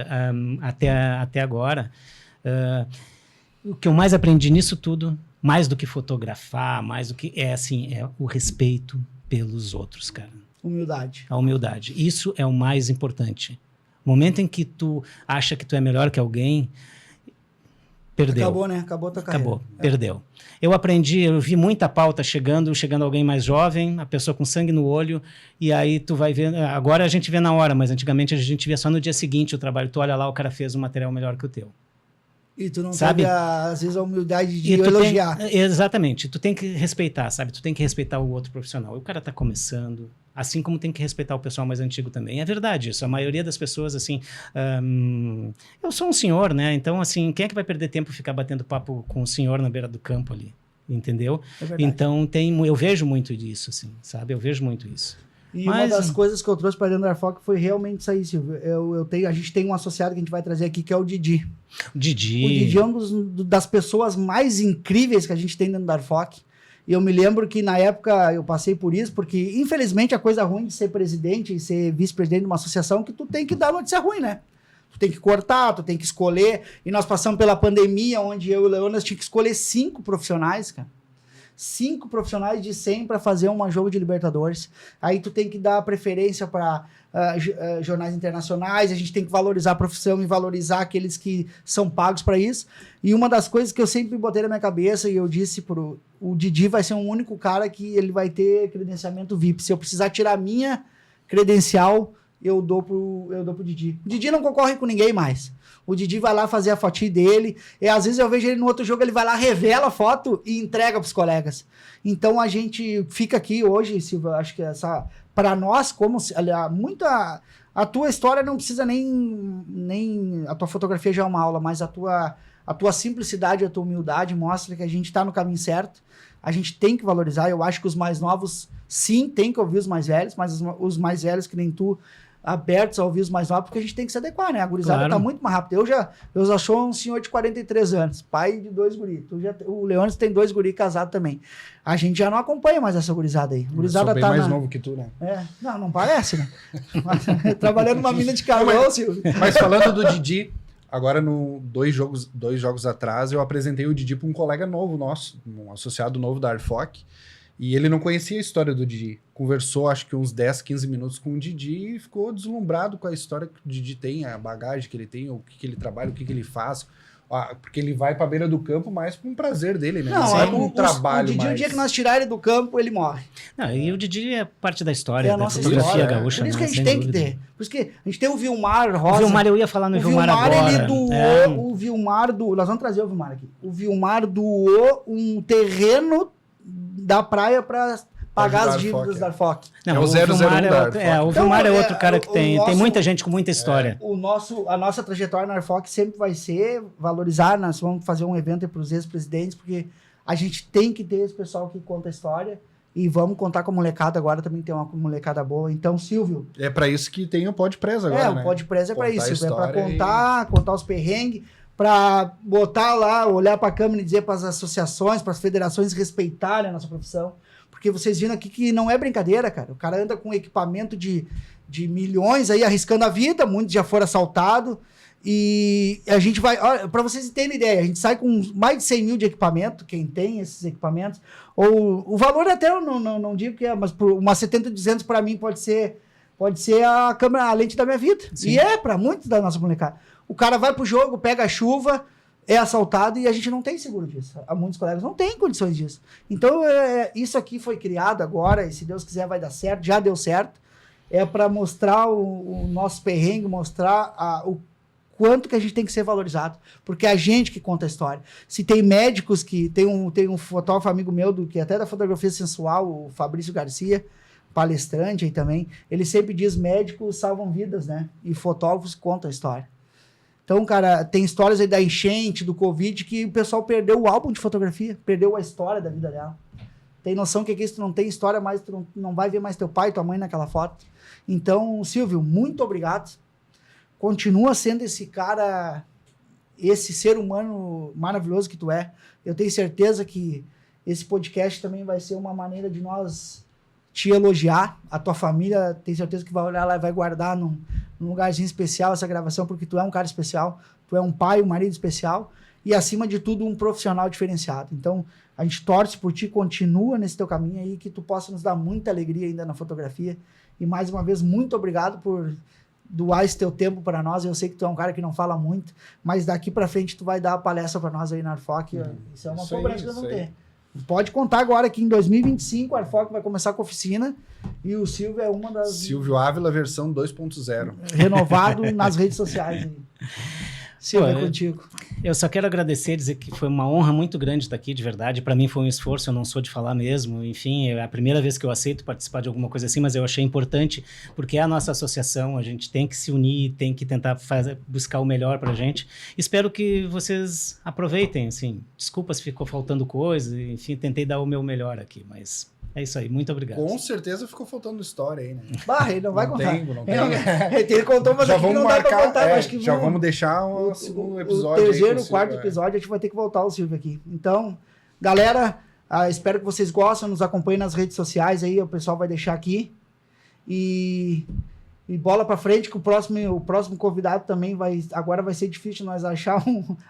Até agora. O que eu mais aprendi nisso tudo, mais do que fotografar, mais do que... é o respeito pelos outros, cara. Humildade. A humildade. Isso é o mais importante. O momento em que tu acha que tu é melhor que alguém... perdeu. Acabou, né? Acabou a tua carreira. Acabou, perdeu. Eu aprendi, eu vi muita pauta chegando alguém mais jovem, a pessoa com sangue no olho, e aí tu vai ver, agora a gente vê na hora, mas antigamente a gente via só no dia seguinte o trabalho, tu olha lá, o cara fez um material melhor que o teu. E tu não sabe? teve, às vezes, a humildade de elogiar. Exatamente, tu tem que respeitar, sabe? Tu tem que respeitar o outro profissional. O cara tá começando, assim como tem que respeitar o pessoal mais antigo também. É verdade isso, a maioria das pessoas, assim... eu sou um senhor, né? Então, assim, quem é que vai perder tempo ficar batendo papo com o senhor na beira do campo ali? Entendeu? É verdade. Então, eu vejo muito disso, assim, sabe? Eu vejo muito isso. E uma das coisas que eu trouxe para dentro da Airfox foi realmente isso aí, Silvio. A gente tem um associado que a gente vai trazer aqui, que é o Didi. O Didi é das pessoas mais incríveis que a gente tem dentro da Airfox. E eu me lembro que na época eu passei por isso, porque infelizmente a coisa ruim de ser presidente e ser vice-presidente de uma associação é que tu tem que dar notícia ruim, né? Tu tem que cortar, tu tem que escolher. E nós passamos pela pandemia, onde eu e o Leonas tinha que escolher 5 profissionais, cara. 5 profissionais de 100 para fazer um jogo de Libertadores. Aí tu tem que dar preferência para jornais internacionais, a gente tem que valorizar a profissão e valorizar aqueles que são pagos para isso. E uma das coisas que eu sempre botei na minha cabeça, e eu disse o Didi vai ser o único cara que ele vai ter credenciamento VIP. Se eu precisar tirar a minha credencial, eu dou pro Didi. O Didi não concorre com ninguém mais. O Didi vai lá fazer a fotinha dele, e às vezes eu vejo ele no outro jogo, ele vai lá, revela a foto e entrega pros colegas. Então a gente fica aqui hoje, Silvia, acho que para nós, como a tua história não precisa nem a tua fotografia já é uma aula, mas a tua simplicidade, a tua humildade mostra que a gente está no caminho certo. A gente tem que valorizar. Eu acho que os mais novos, sim, tem que ouvir os mais velhos, mas os mais velhos que nem tu, abertos a ouvir os mais novos, porque a gente tem que se adequar, né? A gurizada tá muito mais rápida. Eu já sou um senhor de 43 anos, pai de 2 guris. O Leônidas tem 2 guris casados também. A gente já não acompanha mais essa gurizada aí. A gurizada eu sou bem mais novo que tu, né? Não parece, né? Trabalhando numa mina de carvão, Silvio. Mas falando do Didi, agora, dois jogos atrás, eu apresentei o Didi para um colega novo nosso, um associado novo da Airfox, e ele não conhecia a história do Didi. Conversou, acho que uns 10, 15 minutos com o Didi e ficou deslumbrado com a história que o Didi tem, a bagagem que ele tem, o que ele trabalha, o que ele faz. Porque ele vai para a beira do campo mais com um prazer dele, né? Não, é um trabalho o Didi, mais. O dia que nós tirarmos ele do campo, ele morre. Não, e o Didi é parte da história, a da nossa fotografia história, gaúcha. Por isso que a né? gente Sem tem dúvida. que ter. Por isso que a gente tem o Vilmar Rosa. O Vilmar, eu ia falar no Vilmar agora. Ele doou, o Vilmar nós vamos trazer o Vilmar aqui. O Vilmar doou um terreno da praia para pagar as dívidas da Airfox. Não, o 001 o Vilmar é outro cara que tem muita gente com muita história. A nossa trajetória na Airfox sempre vai ser valorizar, nós vamos fazer um evento para os ex-presidentes, porque a gente tem que ter esse pessoal que conta a história e vamos contar com a molecada agora, também tem uma molecada boa. Então, Silvio... É para isso que tem o Podpress agora, né? O Podpress é para isso, Silvio, é para contar os perrengues, para botar lá, olhar para a câmera e dizer para as associações, para as federações respeitarem a nossa profissão. Porque vocês viram aqui que não é brincadeira, cara. O cara anda com equipamento de milhões aí, arriscando a vida, muitos já foram assaltados. E a gente vai... Para vocês terem ideia, a gente sai com mais de 100 mil de equipamento, quem tem esses equipamentos. Ou o valor até eu não digo que é, mas por uma 70-200 para mim pode ser a câmera, a lente da minha vida. Sim. E é para muitos da nossa molecada. O cara vai pro jogo, pega a chuva, é assaltado e a gente não tem seguro disso. Há muitos colegas não têm condições disso. Então, isso aqui foi criado agora, e se Deus quiser vai dar certo, já deu certo. É para mostrar o nosso perrengue, mostrar o quanto que a gente tem que ser valorizado. Porque é a gente que conta a história. Se tem médicos que... Tem um fotógrafo amigo meu, que é até da fotografia sensual, o Fabrício Garcia. palestrante aí também, ele sempre diz: médicos salvam vidas, né? E fotógrafos contam a história. Então, cara, tem histórias aí da enchente, do Covid, que o pessoal perdeu o álbum de fotografia, perdeu a história da vida dela. Tem noção que aqui se tu não tem história mais, tu não vai ver mais teu pai e tua mãe naquela foto. Então, Silvio, muito obrigado. Continua sendo esse cara, esse ser humano maravilhoso que tu é. Eu tenho certeza que esse podcast também vai ser uma maneira de nós te elogiar. A tua família, tenho certeza que vai olhar lá e vai guardar num lugarzinho especial essa gravação, porque tu é um cara especial, tu é um pai, um marido especial e, acima de tudo, um profissional diferenciado. Então, a gente torce por ti, continua nesse teu caminho aí, que tu possa nos dar muita alegria ainda na fotografia. E, mais uma vez, muito obrigado por doar esse teu tempo para nós. Eu sei que tu é um cara que não fala muito, mas daqui para frente tu vai dar a palestra para nós aí na Arfoc. Isso é uma cobrança que nós vamos ter. Pode contar agora que em 2025 a Arfoc vai começar com a oficina e o Silvio é uma das... Silvio Ávila versão 2.0. Renovado nas redes sociais. Silvio, é contigo. Eu só quero agradecer, dizer que foi uma honra muito grande estar aqui, de verdade. Para mim foi um esforço, eu não sou de falar mesmo. Enfim, é a primeira vez que eu aceito participar de alguma coisa assim, mas eu achei importante, porque é a nossa associação, a gente tem que se unir, tem que tentar buscar o melhor para a gente. Espero que vocês aproveitem, assim. Desculpa se ficou faltando coisa, enfim, tentei dar o meu melhor aqui, mas... É isso aí, muito obrigado. Com certeza ficou faltando história aí, né? Bah, ele não vai contar. Não tem. Ele contou, mas já aqui vamos não marcar, dá pra contar. Acho que já vamos deixar o segundo episódio. O terceiro, aí, quarto episódio, a gente vai ter que voltar o Silvio aqui. Então, galera, espero que vocês gostem, nos acompanhem nas redes sociais aí, o pessoal vai deixar aqui. E bola pra frente, que o próximo convidado também agora vai ser difícil nós achar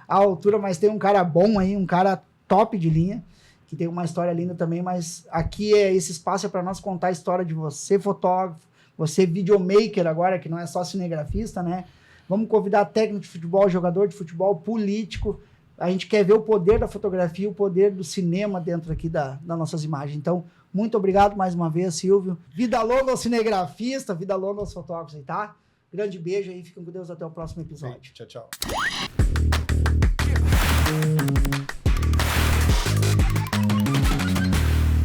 a altura, mas tem um cara bom aí, um cara top de linha, que tem uma história linda também, mas aqui esse espaço é para nós contar a história de você, fotógrafo, você videomaker agora, que não é só cinegrafista, né? Vamos convidar técnico de futebol, jogador de futebol, político. A gente quer ver o poder da fotografia, o poder do cinema dentro aqui das nossas imagens. Então, muito obrigado mais uma vez, Silvio. Vida longa ao cinegrafista, vida longa aos fotógrafos aí, tá? Grande beijo aí, fiquem com Deus, até o próximo episódio. Tchau, tchau.